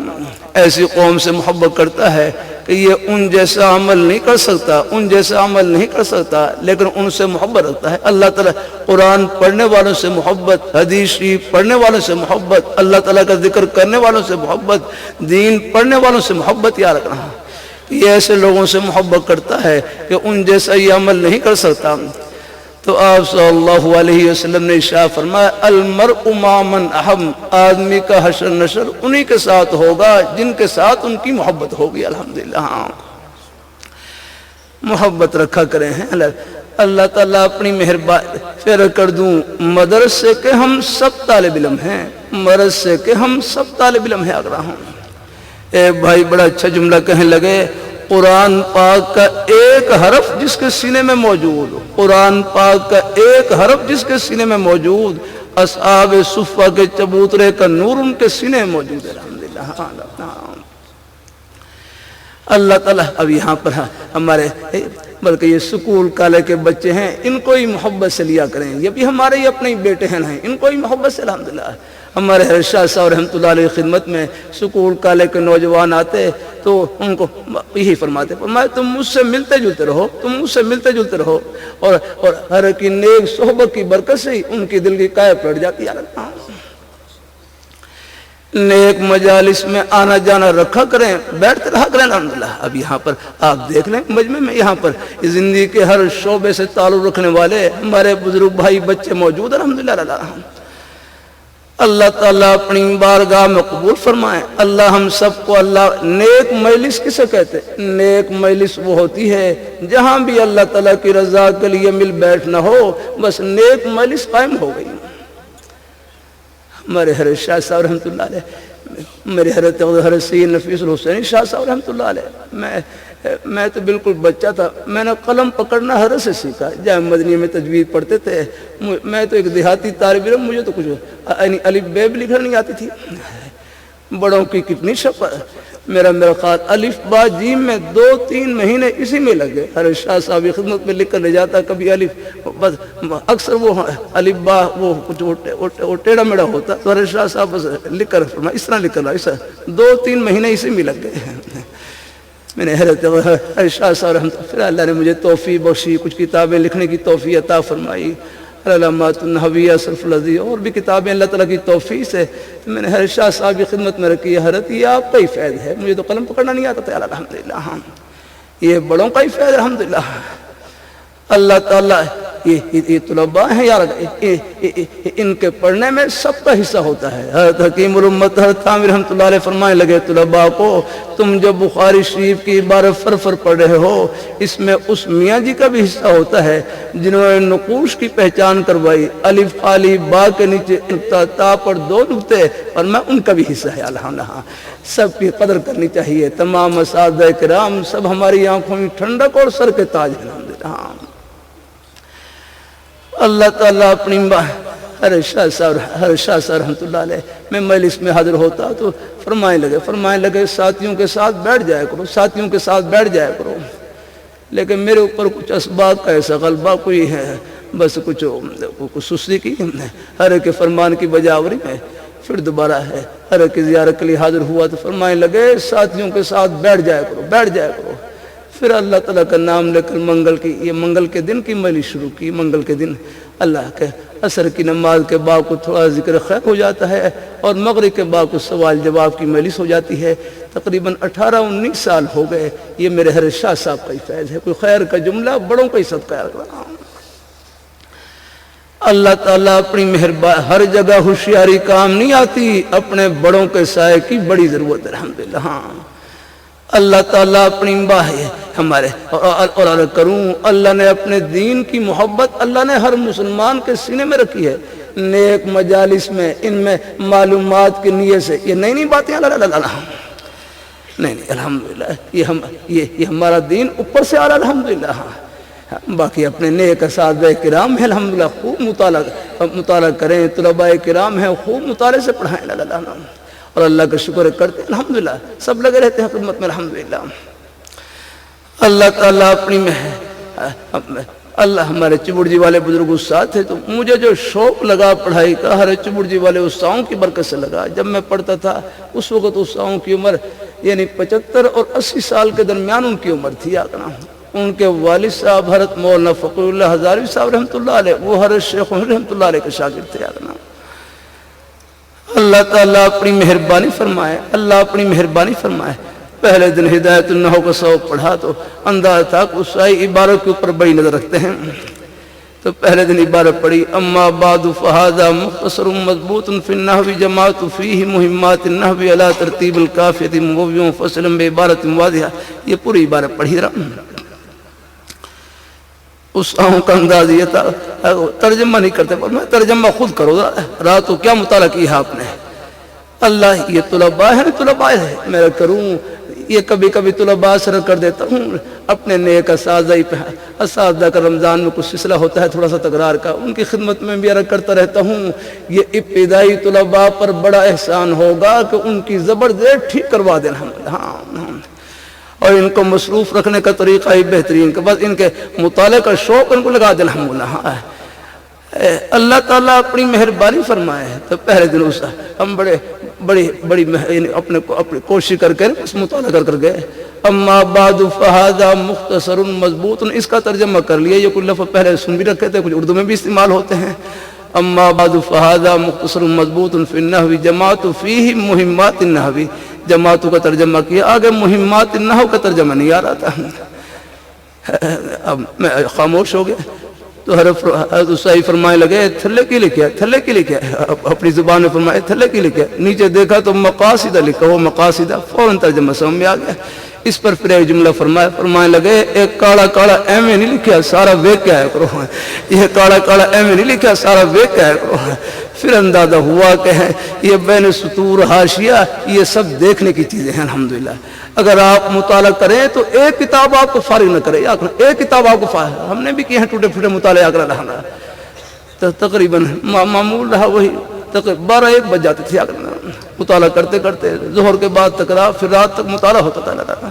ایسی قوم سے محبت کرتا ہے کہ یہ ان جیسا عمل نہیں کر سکتا، ان جیسا عمل نہیں کر سکتا، لیکن ان سے محبت رکھتا ہے۔ اللہ تعالیٰ قرآن پڑھنے والوں سے محبت، حدیث شریف پڑھنے والوں سے محبت، اللہ تعالیٰ کا ذکر کرنے والوں سے محبت، دین پڑھنے والوں سے محبت یاد رکھنا۔ یہ ایسے لوگوں سے محبت کرتا ہے کہ ان جیسا یہ عمل نہیں کر سکتا۔ تو آپ صلی اللہ علیہ وسلم نے ارشاد فرمایا، المرء مع من احب، آدمی کا حشر نشر انہی کے ساتھ ہوگا جن کے ساتھ ان کی محبت ہوگی الحمدللہ۔ محبت رکھا کریں ہیں اللہ تعالیٰ اپنی مہربانی۔ پھر کر دوں مدرسے کے ہم سب طالب علم ہیں، مدرسے کے ہم سب طالب علم ہیں اگر ہوں۔ ایک بھائی بڑا اچھا جملہ کہنے لگے، قرآن پاک کا ایک حرف جس کے سینے میں موجود، قرآن پاک کا ایک حرف جس کے سینے میں موجود، اصحاب صفہ کے چبوترے کا نور ان کے سینے میں موجود ہے الحمدللہ۔ اللہ تعالیٰ اب یہاں پر ہمارے بلکہ یہ سکول کالج کے بچے ہیں، ان کو ہی محبت سے لیا کریں، یہ بھی ہمارے ہی اپنے بیٹے ہیں، ان کو ہی محبت سے الحمدللہ۔ ہمارے ارشاد صاحب رحمۃ اللہ علیہ خدمت میں سکول کالج کے نوجوان آتے تو ان کو یہی فرماتے، تم مجھ سے ملتے جلتے رہو، تم مجھ سے ملتے جلتے رہو، اور ہر کی نیک صحبت کی برکت سے ہی ان کی دل کی کائے پلٹ جاتی ہے۔ نیک مجالس میں آنا جانا رکھا کریں، بیٹھتے رہا کریں الحمدللہ۔ اب یہاں پر آپ دیکھ لیں مجمع میں یہاں پر زندگی کے ہر شعبے سے تعلق رکھنے والے ہمارے بزرگ بھائی بچے موجود ہیں الحمدللہ۔ اللہ تعالیٰ اپنی بارگاہ میں قبول فرمائے۔ اللہ ہم سب کو اللہ نیک مجلس کسے کہتے؟ نیک مجلس وہ ہوتی ہے جہاں بھی اللہ تعالیٰ کی رضا کے لیے مل بیٹھنا ہو، بس نیک مجلس قائم ہو گئی۔ ہمارے حضرت شاہ صاحب رحمۃ اللہ علیہ، میرے حضرت سید نفیس الحسین شاہ صاحب رحمۃ اللہ علیہ، میں تو بالکل بچہ تھا، میں نے قلم پکڑنا حضرت سے سیکھا، جامعہ مدنیہ میں تجوید پڑھتے تھے، میں تو ایک دیہاتی طالب علم، مجھے تو کچھ الف بے بھی لکھنا نہیں آتی تھی۔ بڑوں کی کتنی شفقت، میرا خیال الف با جیم میں 2-3 مہینے اسی میں لگے۔ حضرت شاہ صاحب خدمت میں لکھ کر لے جاتا، کبھی الف بس اکثر وہ الف با وہ کچھ ٹیڑھا میڑا ہوتا، تو حضرت شاہ صاحب بس لکھ کر اس طرح لکھ کر 2-3 مہینے اسی میں لگ گئے۔ میں نے حضرت شاہ صاحب رحمۃ اللہ، پھر اللہ نے مجھے توفیق بخشی، کچھ کتابیں لکھنے کی توفیق عطا فرمائی، علامات النحویہ، صرف العزی، اور بھی کتابیں اللہ تعالیٰ کی توفیق سے تو میں نے حضرت شاہ صاحب کی خدمت میں رکھی ہے۔ حضرت یہ آپ کا ہی فیض ہے، مجھے تو قلم پکڑنا نہیں آتا تھا الحمدللہ، ہاں یہ بڑوں کا ہی فیض الحمدللہ۔ اللہ تعالیٰ یہ طلباء ہیں یار، ان کے پڑھنے میں سب کا حصہ ہوتا ہے۔ حضرت حکیم الامت حضرت عامر رحمۃ اللہ علیہ فرمانے لگے طلباء کو، تم جب بخاری شریف کی عبارت فر پڑھ رہے ہو، اس میں اس میاں جی کا بھی حصہ ہوتا ہے جنہوں نے نقوش کی پہچان کروائی، الف خالی با کے نیچے نقطہ تا پر 2 نقطے، اور میں ان کا بھی حصہ ہے الحمدللہ۔ سب کی قدر کرنی چاہیے، تمام اساتذہ کرام سب ہماری آنکھوں میں ٹھنڈک اور سر کے تاج ہیں الحمدللہ۔ اللہ تعالیٰ اپنی حضرت شاہ صاحب رحمۃ اللہ علیہ میں مجلس میں حاضر ہوتا تو فرمائے لگے ساتھیوں کے ساتھ بیٹھ جایا کرو، ساتھیوں کے ساتھ بیٹھ جایا کرو، لیکن میرے اوپر کچھ اسباب کا ایسا غلبہ کوئی ہے، بس کچھ سستی کی ہر کے فرمان کی بجاوری میں، پھر دوبارہ ہے ہر کی زیارت کے لیے حاضر ہوا تو فرمائے لگے ساتھیوں کے ساتھ بیٹھ جایا کرو۔ پھر اللہ تعالیٰ کا نام لے کر منگل کے دن کی مجلس شروع کی۔ منگل کے دن اللہ کے عصر کی نماز کے بعد کو تھوڑا ذکر خیر ہو جاتا ہے، اور مغرب کے بعد کو سوال جواب کی مجلس ہو جاتی ہے۔ تقریباً 18-19 سال ہو گئے، یہ میرے حضرت شاہ صاحب کا ہی فیض ہے، کوئی خیر کا جملہ بڑوں کا ہی صدقہ ہے۔ اللہ تعالیٰ اپنی مہربانی، ہر جگہ ہوشیاری کام نہیں آتی، اپنے بڑوں کے سائے کی بڑی ضرورت ہے الحمدللہ۔ اللہ تعالیٰ اپنی ہمارے اور کروں، اللہ نے اپنے دین کی محبت اللہ نے ہر مسلمان کے سینے میں رکھی ہے۔ نیک مجالس میں، ان میں معلومات کی نیت سے یہ نئی باتیں نہیں الحمدللہ، یہ ہمارا دین اوپر سے آ رہا الحمدللہ۔ باقی اپنے نیک اساتذہ کرام ہیں الحمدللہ، خوب مطالعہ کریں، طلباء کرام ہیں خوب مطالعے سے پڑھائیں الحمدللہ، اور اللہ کا شکر کرتے ہیں الحمدللہ، سب لگے رہتے ہیں خدمت میں الحمدللہ۔ اللہ تعالیٰ اپنی اللہ ہمارے چبڑ جی والے بزرگ استاد تھے، تو مجھے جو شوق لگا پڑھائی کا ہر چبڑ جی والے استادوں کی برکت سے لگا۔ جب میں پڑھتا تھا اس وقت استادوں کی عمر یعنی 75 اور 80 سال کے درمیان ان کی عمر تھی آقنا۔ ان کے والد صاحب حضرت مولانا فقیر اللہ ہزاروی صاحب رحمۃ اللہ علیہ، وہ حضرت شیخ رحمۃ اللہ علیہ کے شاگرد تھے آقنا۔ اللہ تعالیٰ اپنی مہربانی فرمائے، پہلے دن ہدایت النحو کا سبق پڑھا تو انداز تھا کہ اس عبارت کے اوپر بڑی نظر رکھتے ہیں، تو پہلے دن عبارت پڑھی، اما بعد فہذا مختصر مضبوط فی النحو جماعت فیہ مہمات النحو علی ترتیب القافیہ موضوع فصل بعبارت واضحہ، یہ پوری عبارت پڑھی رہا۔ اس آہوں کا انداز یہ تھا، ترجمہ نہیں کرتے، میں ترجمہ خود کرو، رات کو کیا مطالعہ کیا آپ نے؟ اللہ یہ طلباء ہے، میں کروں یہ کبھی کبھی طلباء سر کر دیتا ہوں اپنے نیک اساتذہ کا رمضان میں کچھ سلسلہ ہوتا ہے تھوڑا سا تکرار کا، ان کی خدمت میں بھی عرض کرتا رہتا ہوں، یہ ابتدائی طلباء پر بڑا احسان ہوگا کہ ان کی زبردست ٹھیک کروا دینا، اور ان کو مصروف رکھنے کا طریقہ ہی بہترین کہ بس ان کے مطالعے کا شوق ان کو لگا دے الحمدللہ۔ اللہ تعالیٰ اپنی مہربانی فرمائے تو پہلے دن اس ہم بڑی اپنی کوشش کر کے اس مطالعہ کر گئے۔ اما بعد فہذا مختصر مضبوط، اس کا ترجمہ کر لیا، یہ کچھ لفظ پہلے سن بھی رکھے تھے، کچھ اردو میں بھی استعمال ہوتے ہیں۔ اما بعد فہذا مختصر مضبوط فی النحو جماعت فیہ مہمات النحو، جماعتوں کا ترجمہ کیا، آگے مہمات النحو کا ترجمہ نہیں آ رہا تھا، اب میں خاموش ہو گیا تو حضرت صحیح فرمائے لگے تھلے کی لکھا اپنی زبان میں فرمائے تھلے کی لکھا، نیچے دیکھا تو مقاصدہ لکھا، وہ مقاصدہ فوراً ترجمہ سمجھ میں آ گیا۔ اس پر پھر ایک جملہ فرمائے لگے ایک کاڑا ایم اے نہیں لکھا سارا ویک کے آیا کرو، یہ کاڑا ایم اے نہیں لکھا سارا ویک کے آیا کرو۔ پھر اندازہ ہوا کہ یہ بین سطور حاشیہ یہ سب دیکھنے کی چیزیں ہیں الحمدللہ۔ اگر آپ مطالعہ کریں تو ایک کتاب آپ کو فارغ نہ کرے، ایک کتاب آپ کو فارغ، ہم نے بھی کیے ہیں ٹوٹے پھوٹے مطالعہ کر رہا تو تقریباً معمول رہا وہی 12-1 بج جاتے تھے مطالعہ کرتے کرتے، ظہر کے بعد تکرار، پھر رات تک مطالعہ ہوتا تھا۔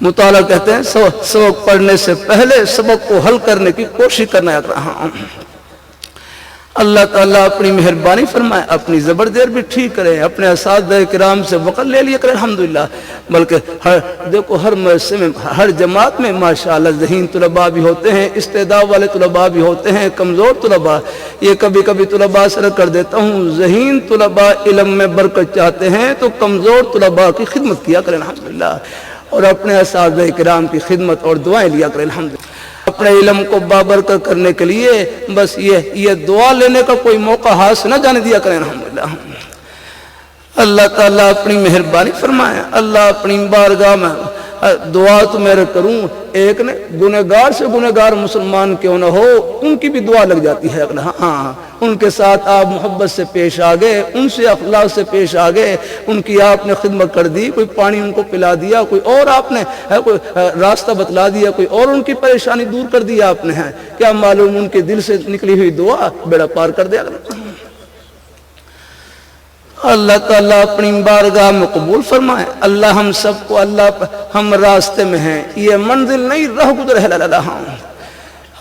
مطالعہ کہتے ہیں سبق پڑھنے سے پہلے سبق کو حل کرنے کی کوشش کرنا ہے۔ اللہ تعالیٰ اپنی مہربانی فرمائے، اپنی زبر دیر بھی ٹھیک کریں، اپنے اساتذہ کرام سے وقت لے لیا کریں الحمدللہ۔ بلکہ دیکھو ہر مدرسے میں، ہر جماعت میں ماشاءاللہ ذہین طلباء بھی ہوتے ہیں، استعداد والے طلباء بھی ہوتے ہیں، کمزور طلباء۔ یہ کبھی کبھی طلباء سے کر دیتا ہوں، ذہین طلباء علم میں برکت چاہتے ہیں تو کمزور طلباء کی خدمت کیا کریں الحمدللہ، اور اپنے اساتذہ کرام کی خدمت اور دعائیں لیا کریں الحمدللہ۔ اپنے علم کو بابرکت کرنے کے لیے بس یہ دعا لینے کا کوئی موقع ہاتھ سے نہ جانے دیا کریں الحمدللہ۔ اللہ تعالیٰ اپنی مہربانی فرمائے، اللہ اپنی بارگاہ میں دعا تو میرے کروں، ایک نے گنہگار سے گنہگار مسلمان کیوں نہ ہو ان کی بھی دعا لگ جاتی ہے۔ ہاں ان کے ساتھ آپ محبت سے پیش آگئے، ان سے اخلاق سے پیش آگئے، ان کی آپ نے خدمت کر دی، کوئی پانی ان کو پلا دیا، کوئی اور آپ نے کوئی راستہ بتلا دیا، کوئی اور ان کی پریشانی دور کر دیا آپ نے، ہے کیا معلوم ان کے دل سے نکلی ہوئی دعا بیڑا پار کر دیا۔ اللہ تعالیٰ اپنی بارگاہ میں قبول فرمائے۔ اللہ ہم سب کو، اللہ ہم راستے میں ہیں، یہ منزل نہیں راہ گزر ہے۔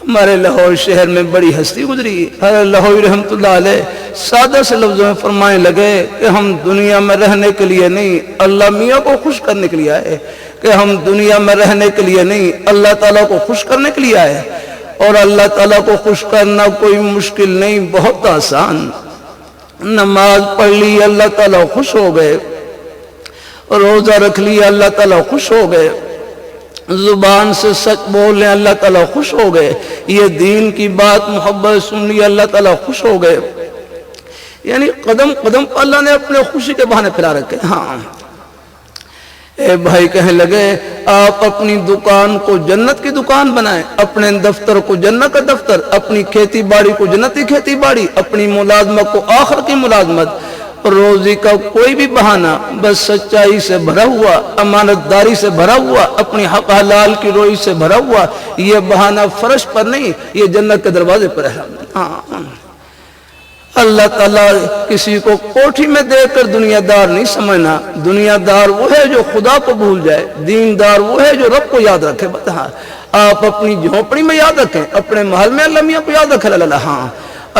ہمارے لاہور شہر میں بڑی ہستی گزری، حضرت لاہوری رحمت اللہ علیہ سادہ سے لفظوں میں فرمانے لگے کہ ہم دنیا میں رہنے کے لیے نہیں، اللہ میاں کو خوش کرنے کے لیے آئے، کہ ہم دنیا میں رہنے کے لیے نہیں، اللہ تعالیٰ کو خوش کرنے کے لیے آئے، اور اللہ تعالیٰ کو خوش کرنا کوئی مشکل نہیں، بہت آسان۔ نماز پڑھ لی اللہ تعالیٰ خوش ہو گئے، روزہ رکھ لیا اللہ تعالیٰ خوش ہو گئے، زبان سے سچ بول لیں اللہ تعالیٰ خوش ہو گئے، یہ دین کی بات محبت سن لی اللہ تعالیٰ خوش ہو گئے۔ یعنی قدم قدم اللہ نے اپنے خوشی کے بہانے پھیلا رکھے۔ ہاں اے بھائی کہنے لگے آپ اپنی دکان کو جنت کی دکان بنائیں، اپنے دفتر کو جنت کا دفتر، اپنی کھیتی باڑی کو جنتی کھیتی باڑی، اپنی ملازمت کو آخر کی ملازمت، روزی کا کوئی بھی بہانہ بس سچائی سے بھرا ہوا، امانت داری سے بھرا ہوا، اپنی حق حلال کی روئی سے بھرا ہوا، یہ بہانہ فرش پر نہیں، یہ جنت کے دروازے پر ہے۔ اللہ تعالیٰ کسی کو کوٹھی میں دے کر دنیا دار نہیں سمجھنا، دنیا دار وہ ہے جو خدا کو بھول جائے، دین دار وہ ہے جو رب کو یاد رکھے۔ بتا آپ اپنی جھونپڑی میں یاد رکھیں، اپنے محل میں اللہ میاں کو یاد رکھے۔ ہاں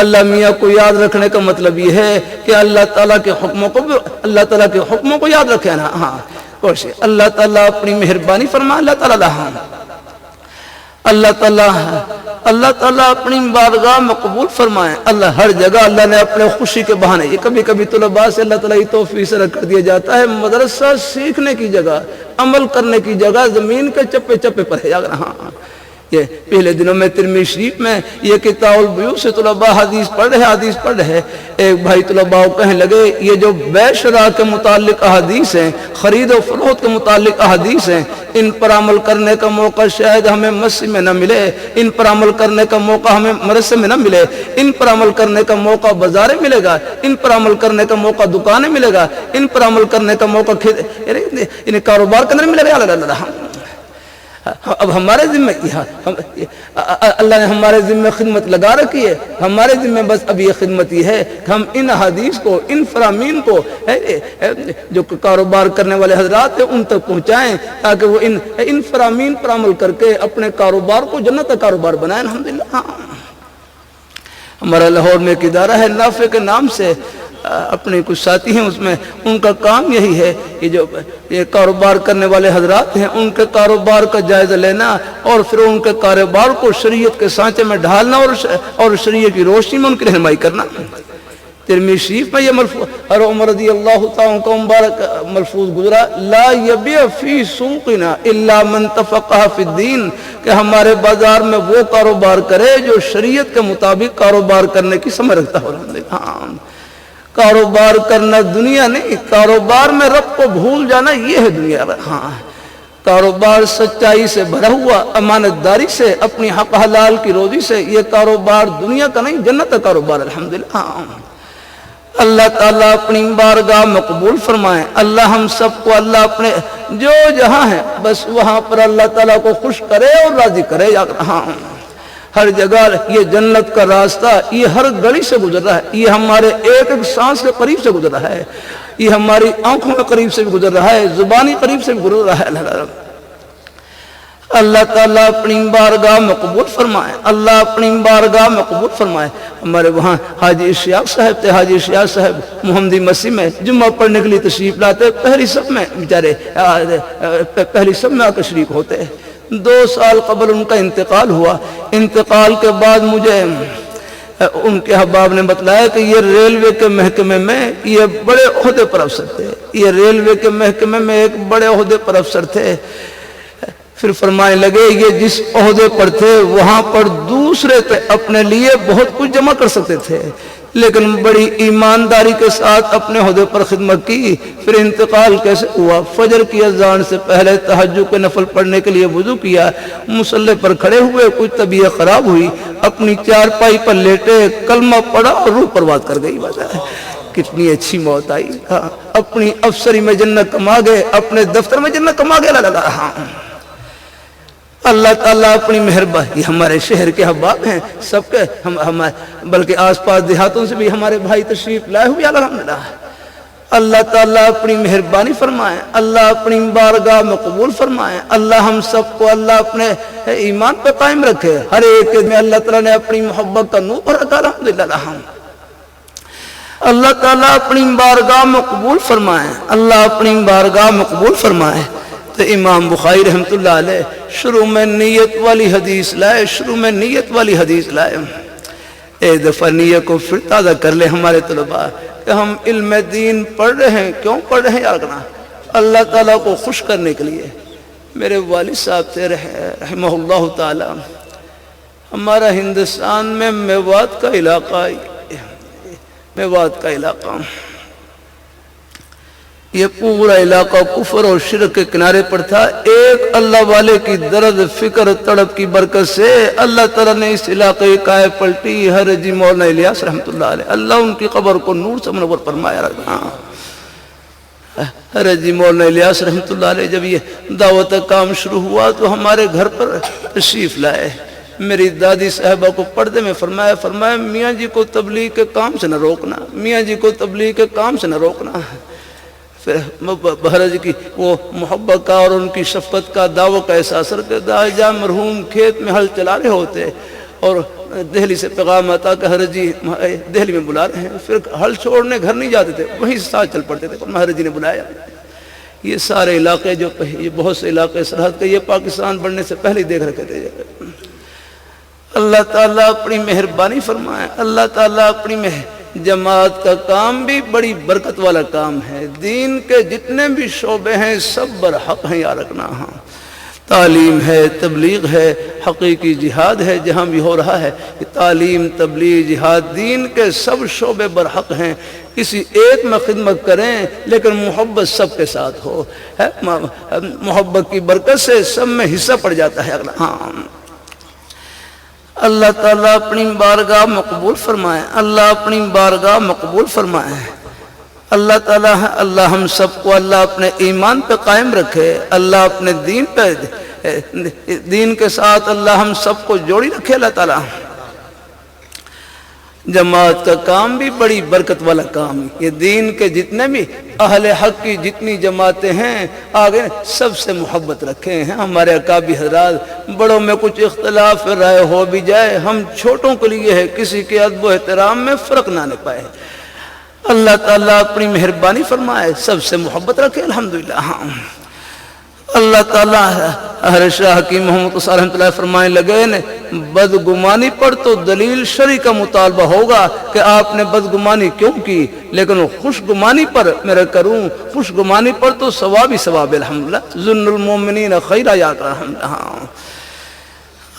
اللہ میاں کو یاد رکھنے کا مطلب یہ ہے کہ اللہ تعالیٰ کے حکموں کو یاد رکھے نا۔ ہاں کوشش اللہ تعالیٰ اپنی مہربانی فرما، اللہ تعالیٰ ہاں اللہ تعالیٰ اپنی بارگاہ میں قبول فرمائے۔ اللہ ہر جگہ اللہ نے اپنے خوشی کے بہانے، یہ کبھی کبھی طلباء سے اللہ تعالیٰ کی توفیق سے کر دیا جاتا ہے، مدرسہ سیکھنے کی جگہ، عمل کرنے کی جگہ زمین کے چپے چپے پر ہے۔ ہاں یہ پہلے دنوں میں ترمذی شریف میں یہ کتاب البیوع سے طلباء حدیث پڑھ رہے، ایک بھائی طلباء کہنے لگے یہ جو بیع شراء کے متعلق احادیث ہیں، خرید و فروخت کے متعلق احادیث ہیں، ان پر عمل کرنے کا موقع شاید ہمیں مسجد میں نہ ملے، ان پر عمل کرنے کا موقع ہمیں مدرسے میں نہ ملے، ان پر عمل کرنے کا موقع بازاریں ملے گا، ان پر عمل کرنے کا موقع دکانیں ملے گا، ان پر عمل کرنے کا موقع انہیں کاروبار کے اندر ملے گا۔ اب ہمارے ذمہ اللہ نے ہمارے ذمہ خدمت لگا رکھی ہے، ہمارے ذمہ بس اب یہ خدمت یہ ہے کہ ہم ان حدیث کو، ان فرامین کو جو کاروبار کرنے والے حضرات ہیں ان تک پہنچائیں، تاکہ وہ ان فرامین پر عمل کر کے اپنے کاروبار کو جنت کا کاروبار بنائیں الحمدللہ۔ ہمارا لاہور میں ایک ادارہ ہے نافع کے نام سے، اپنے کچھ ساتھی ہیں اس میں، ان کا کام یہی ہے کہ جو یہ کاروبار کرنے والے حضرات ہیں ان کے کاروبار کا جائزہ لینا اور پھر ان کے کاروبار کو شریعت کے سانچے میں ڈھالنا اور شریعت کی روشنی میں ان کی رہنمائی کرنا۔ ترمذی شریف میں یہ ملفوظ عمر رضی اللہ تعالیٰ کا مبارک ملفوظ گزرا، لا یبیع فی سوقنا الا من تفقہ فی الدین، کہ ہمارے بازار میں وہ کاروبار کرے جو شریعت کے مطابق کاروبار کرنے کی سمجھ رکھتا ہو۔ کاروبار کرنا دنیا نہیں، کاروبار میں رب کو بھول جانا یہ ہے دنیا۔ ہاں کاروبار سچائی سے بھرا ہوا، امانت داری سے، اپنی حق حلال کی روزی سے، یہ کاروبار دنیا کا نہیں جنت کا کاروبار الحمدللہ۔ اللہ تعالیٰ اپنی بارگاہ میں قبول فرمائے۔ اللہ ہم سب کو اللہ اپنے جو جہاں ہے بس وہاں پر اللہ تعالیٰ کو خوش کرے اور راضی کرے۔ ہاں ہر جگہ یہ جنت کا راستہ یہ ہر گلی سے گزر رہا ہے، یہ ہمارے ایک ایک سانس کے قریب سے گزر رہا ہے، یہ ہماری آنکھوں کے قریب سے بھی گزر رہا ہے، زبانی قریب سے بھی گزر رہا ہے۔ اللہ تعالیٰ اپنی بارگاہ میں قبول فرمائے، اللہ اپنی بارگاہ میں قبول فرمائے۔ ہمارے وہاں حاجی اشتیاق صاحب تھے، حاجی اشتیاق صاحب محمدی مسیح میں جمعہ پڑھنے کے لیے تشریف لاتے، پہلی صف میں بیچارے پہلی صف میں آ کر شریک ہوتے۔ 2 سال قبل ان کا انتقال ہوا۔ انتقال کے بعد مجھے ان کے احباب نے بتلایا کہ یہ ریلوے کے محکمے میں یہ بڑے عہدے پر افسر تھے، یہ ریلوے کے محکمے میں ایک بڑے عہدے پر افسر تھے۔ پھر فرمانے لگے یہ جس عہدے پر تھے وہاں پر دوسرے تھے اپنے لیے بہت کچھ جمع کر سکتے تھے، لیکن بڑی ایمانداری کے ساتھ اپنے عہدے پر خدمت کی۔ پھر انتقال کیسے ہوا؟ فجر کی اذان سے پہلے تہجد کے نفل پڑھنے کے لیے وضو کیا، مصلی پر کھڑے ہوئے، کچھ طبیعت خراب ہوئی، اپنی چارپائی پر لیٹے، کلمہ پڑھا اور روح پرواز کر گئی۔ بس کتنی اچھی موت آئی۔ اپنی افسری میں جنت کما گئے، اپنے دفتر میں جنت کما گئے۔ اللہ تعالیٰ اپنی مہربانی، ہمارے شہر کے احباب ہیں سب کے، بلکہ آس پاس دیہاتوں سے بھی ہمارے بھائی تشریف لائے ہوئے الحمدللہ۔ اللہ تعالیٰ اپنی مہربانی فرمائے، اللہ اپنی بارگاہ میں قبول فرمائے، اللہ ہم سب کو اللہ اپنے ایمان پہ قائم رکھے، ہر ایک میں اللہ تعالیٰ نے اپنی محبت کا نور رکھا الحمدللہ۔ اللہ تعالیٰ اپنی بارگاہ میں قبول فرمائے، اللہ اپنی بارگاہ میں قبول فرمائے۔ تو امام بخاری رحمۃ اللہ علیہ شروع میں نیت والی حدیث لائے، شروع میں نیت والی حدیث لائے۔ ایک دفعہ نیت کو پھر تازہ کر لے ہمارے طلباء کہ ہم علم دین پڑھ رہے ہیں، کیوں پڑھ رہے ہیں یاد رکھنا؟ اللہ تعالیٰ کو خوش کرنے کے لیے۔ میرے والد صاحب تھے رحمہ اللہ تعالی، ہمارا ہندوستان میں میوات کا علاقہ، میوات کا علاقہ، یہ پورا علاقہ کفر اور شرک کے کنارے پر تھا۔ ایک اللہ والے کی درد فکر تڑپ کی برکت سے اللہ تعالیٰ نے اس علاقے کی کائے پلٹی۔ حضرت مولانا الیاس رحمۃ اللہ علیہ، اللہ ان کی قبر کو نور سے منور فرمایا۔ حضرت مولانا الیاس رحمۃ اللہ علیہ جب یہ دعوت کا کام شروع ہوا تو ہمارے گھر پر تشریف لائے۔ میری دادی صاحبہ کو پردے میں فرمایا میاں جی کو تبلیغ کے کام سے نہ روکنا، میاں جی کو تبلیغ کے کام سے نہ روکنا۔ پھر بہرج کی وہ محبت کا اور ان کی شفقت کا دعوی کا احساس کرتے داجا مرحوم کھیت میں ہل چلا رہے ہوتے اور دہلی سے پیغام آتا کہ حضرت جی دہلی میں بلا رہے ہیں۔ پھر ہل چھوڑنے گھر نہیں جاتے تھے، وہیں سے ساتھ چل پڑتے تھے، حضرت جی نے بلایا۔ یہ سارے علاقے جو یہ بہت سے علاقے سرحد کے یہ پاکستان بننے سے پہلے دیکھ رکھے تھے۔ اللہ تعالیٰ اپنی مہربانی فرمائے، اللہ تعالیٰ اپنی جماعت کا کام بھی بڑی برکت والا کام ہے۔ دین کے جتنے بھی شعبے ہیں سب برحق ہیں یاد رکھنا۔ ہاں تعلیم ہے، تبلیغ ہے، حقیقی جہاد ہے جہاں بھی ہو رہا ہے، تعلیم، تبلیغ، جہاد، دین کے سب شعبے برحق ہیں۔ کسی ایک میں خدمت کریں لیکن محبت سب کے ساتھ ہو، محبت کی برکت سے سب میں حصہ پڑ جاتا ہے۔ ہاں اللہ تعالیٰ اپنی بارگاہ میں قبول فرمائے، اللہ اپنی بارگاہ میں قبول فرمائے۔ اللہ تعالیٰ اللہ ہم سب کو اللہ اپنے ایمان پہ قائم رکھے، اللہ اپنے دین پہ دین کے ساتھ اللہ ہم سب کو جوڑی رکھے۔ اللہ تعالیٰ جماعت کا کام بھی بڑی برکت والا کام ہے۔ یہ دین کے جتنے بھی اہل حق کی جتنی جماعتیں ہیں آگے سب سے محبت رکھے ہیں۔ ہمارے اکابر حضرات بڑوں میں کچھ اختلاف رائے ہو بھی جائے، ہم چھوٹوں کے لیے ہے کسی کے ادب و احترام میں فرق نہ آنے پائے۔ اللہ تعالیٰ اپنی مہربانی فرمائے، سب سے محبت رکھے الحمدللہ۔ ہاں اللہ تعالیٰ حضرت شاہ حکیم محمد صلی اللہ علیہ وسلم فرمانے لگے بدگمانی پر تو دلیل شرعی کا مطالبہ ہوگا کہ آپ نے بدگمانی کیوں کی، لیکن خوش گمانی پر میرا کروں، خوش گمانی پر تو ثواب ہی ثواب الحمدللہ۔ ظن المومنین خیرا یا الحمدللہ۔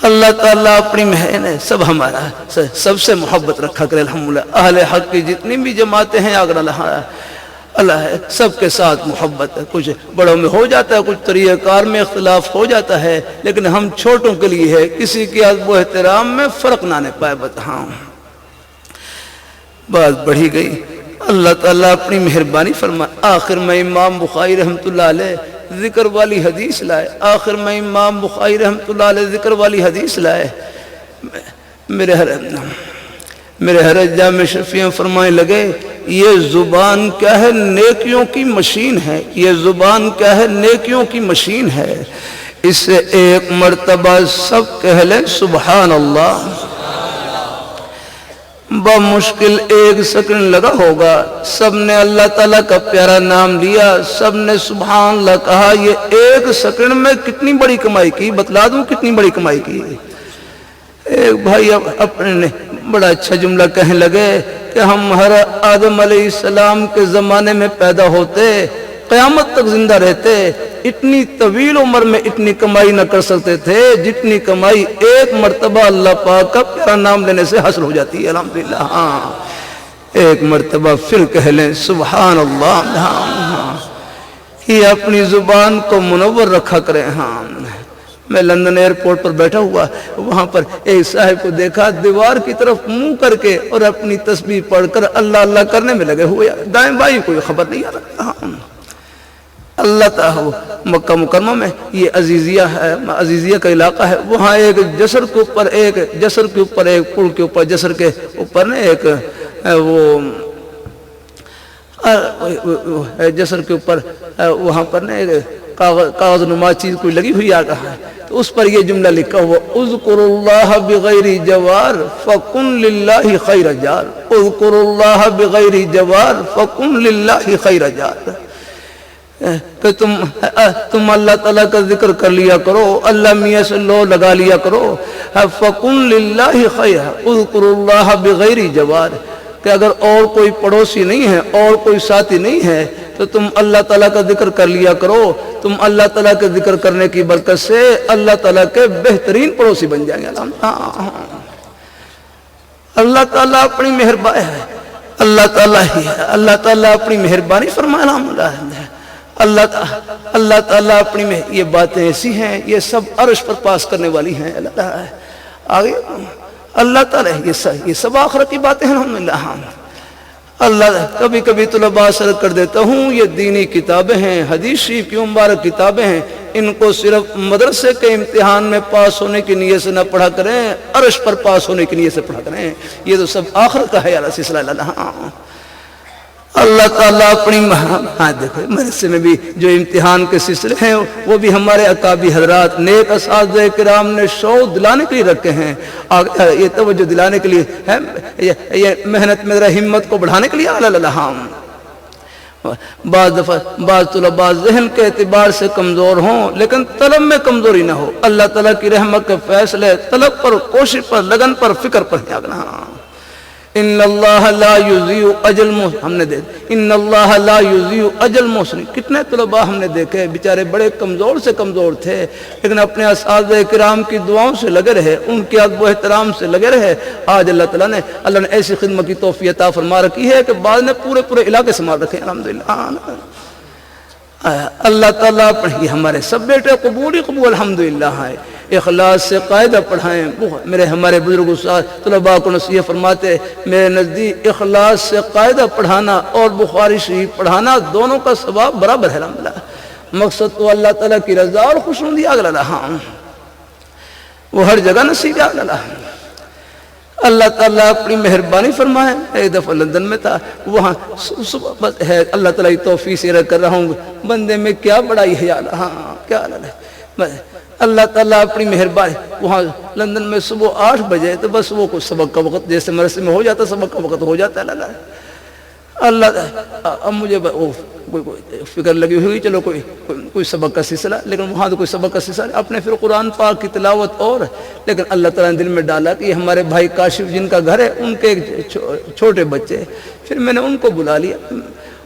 اللہ تعالیٰ اپنی محنت سب ہمارا سب سے محبت رکھا کرے الحمدللہ۔ اہل حق کی جتنی بھی جماعتیں ہیں اگر اللہ ہے سب کے ساتھ محبت ہے۔ کچھ بڑوں میں ہو جاتا ہے، کچھ طریقہ کار میں اختلاف ہو جاتا ہے، لیکن ہم چھوٹوں کے لیے ہے کسی کے ادب و احترام میں فرق نہ آنے پائے۔ ہاں بات بڑھی گئی، اللہ تعالیٰ اپنی مہربانی فرمائے۔ آخر میں امام بخاری رحمۃ اللہ علیہ ذکر والی حدیث لائے، آخر میں امام بخاری رحمۃ اللہ علیہ ذکر والی حدیث لائے۔ میرے حضرت جامع شفیع فرمانے لگے یہ زبان کیا ہے، نیکیوں کی مشین ہے، یہ زبان کیا ہے، نیکیوں کی مشین ہے۔ اس سے ایک مرتبہ سب کہہ لیں سبحان اللہ۔ بمشکل 1 سیکنڈ لگا ہوگا، سب نے اللہ تعالیٰ کا پیارا نام لیا، سب نے سبحان اللہ کہا۔ یہ 1 سیکنڈ میں کتنی بڑی کمائی کی، بتلا دوں کتنی بڑی کمائی کی۔ ایک بھائی اپنے نے بڑا اچھا جملہ کہنے لگے کہ ہم ہر آدم علیہ السلام کے زمانے میں پیدا ہوتے، قیامت تک زندہ رہتے، اتنی طویل عمر میں اتنی کمائی نہ کر سکتے تھے جتنی کمائی 1 مرتبہ اللہ پاک کا پیارا نام لینے سے حاصل ہو جاتی ہے۔ الحمدللہ۔ ہاں 1 مرتبہ پھر کہہ لیں سبحان اللہ۔ ہاں یہ اپنی زبان کو منور رکھا کریں۔ ہاں میں لندن ایئرپورٹ پر بیٹھا ہوا، وہاں پر ایک صاحب کو دیکھا دیوار کی طرف منہ کر کے اور اپنی تسبیح پڑھ کر اللہ اللہ کرنے میں لگے ہوئے، دائیں بائیں کوئی خبر نہیں آ رہا۔ اللہ تعالیٰ مکہ مکرمہ میں یہ عزیزیہ ہے، عزیزیہ کا علاقہ ہے، وہاں ایک جسر کے اوپر ایک پل کے اوپر جسر کے اوپر نے ایک وہ جسر کے اوپر وہاں پر نے ایک کاغذ نما چیز کوئی لگی ہوئی آ رہا ہے، تو اس پر یہ جملہ لکھا ہوا اذکر اللہ بغیر جوار فکن للہ خیر جار، اذکر اللہ بغیر جوار فکن للہ خیر جار، کہ تم اللہ تعالیٰ کا ذکر کر لیا کرو، اللہ میاں سے لو لگا لیا کرو، فَقُلْ لِلَّهِ خَيْرًا اذْكُرُوا اللَّهَ بِغَيْرِ جَوَارٍ، کہ اگر اور کوئی پڑوسی نہیں ہے اور کوئی ساتھی نہیں ہے تو تم اللہ تعالیٰ کا ذکر کر لیا کرو، تم اللہ تعالیٰ کے ذکر کرنے کی برکت سے اللہ تعالیٰ کے بہترین پڑوسی بن جائیں گے۔ اللہ تعالیٰ اپنی مہربانی ہے، اللہ تعالیٰ ہی ہے، اللہ تعالیٰ اپنی مہربانی فرمائے۔ اللہ تعالیٰ اپنی میں یہ باتیں ایسی ہیں، یہ سب عرش پر پاس کرنے والی ہیں۔ آگے اللہ تعالیٰ یہ سب آخرت کی باتیں ہیں۔ الحمدللہ۔ اللہ کبھی کبھی طلباء سے کر دیتا ہوں، یہ دینی کتابیں ہیں، حدیث شریف کی مبارک کتابیں ہیں، ان کو صرف مدرسے کے امتحان میں پاس ہونے کی نیت سے نہ پڑھا کریں، عرش پر پاس ہونے کی نیت سے پڑھا کریں۔ یہ تو سب آخرت کا ہے یار سلسلہ۔ اللہ تعالیٰ اپنی دیکھو مدرسے میں بھی جو امتحان کے سلسلے ہیں وہ بھی ہمارے اکابی حضرات نیک اساتذہ کرام نے شوق دلانے کے لیے رکھے ہیں، یہ توجہ دلانے کے لیے ہے، یہ محنت میں ذرا ہمت کو بڑھانے کے لیے۔ بعض طلباء ذہن کے اعتبار سے کمزور ہوں لیکن طلب میں کمزوری نہ ہو، اللہ تعالیٰ کی رحمت کے فیصلے طلب پر، کوشش پر، لگن پر، فکر پر ہے۔ ان اللہ لا یضیع اجر المحسنین، ہم نے دیکھا ان اللہ لا یضیع اجر المحسنین۔ کتنے طلباء ہم نے دیکھے بیچارے بڑے کمزور سے کمزور تھے لیکن اپنے اساتذہ کرام کی دعاؤں سے لگے رہے، ان کے ادب و احترام سے لگے رہے۔ آج اللہ نے ایسی خدمت کی توفیق عطا فرما رکھی ہے کہ بعض نے پورے علاقے سنبھال رکھے۔ الحمدللہ اللہ تعالیٰ یہ ہمارے سب بیٹے قبول ہی قبول الحمدللہ ہے۔ اخلاص سے قاعدہ پڑھائیں، ہمارے بزرگ طلباء کو نصیحت فرماتے، میرے نزدیک اخلاص سے قاعدہ پڑھانا اور بخاری شریف پڑھانا دونوں کا ثواب برابر ہے۔ الحمدللہ مقصد تو اللہ تعالیٰ کی رضا اور خوشنودی وہ ہر جگہ نصیب ہے۔ اللہ تعالیٰ اپنی مہربانی فرمائے۔ ایک دفعہ لندن میں تھا، وہاں صبح بس ہے اللہ تعالیٰ کی توفیق سے کر رہا ہوں، بندے میں کیا بڑائی ہے یار، کیا اللہ تعالیٰ اپنی مہربانی۔ وہاں لندن میں صبح 8 بجے تو بس وہ کچھ سبق کا وقت جیسے مدرسے میں ہو جاتا، سبق کا وقت ہو جاتا ہے۔ اللہ اب مجھے کوئی فکر لگی ہوئی، چلو کوئی سبق کا سلسلہ، لیکن وہاں تو کوئی سبق کا سلسلہ اپنے پھر قرآن پاک کی تلاوت اور، لیکن اللہ تعالیٰ نے دل میں ڈالا کہ یہ ہمارے بھائی کاشف جن کا گھر ہے ان کے ایک چھوٹے بچے، پھر میں نے ان کو بلا لیا،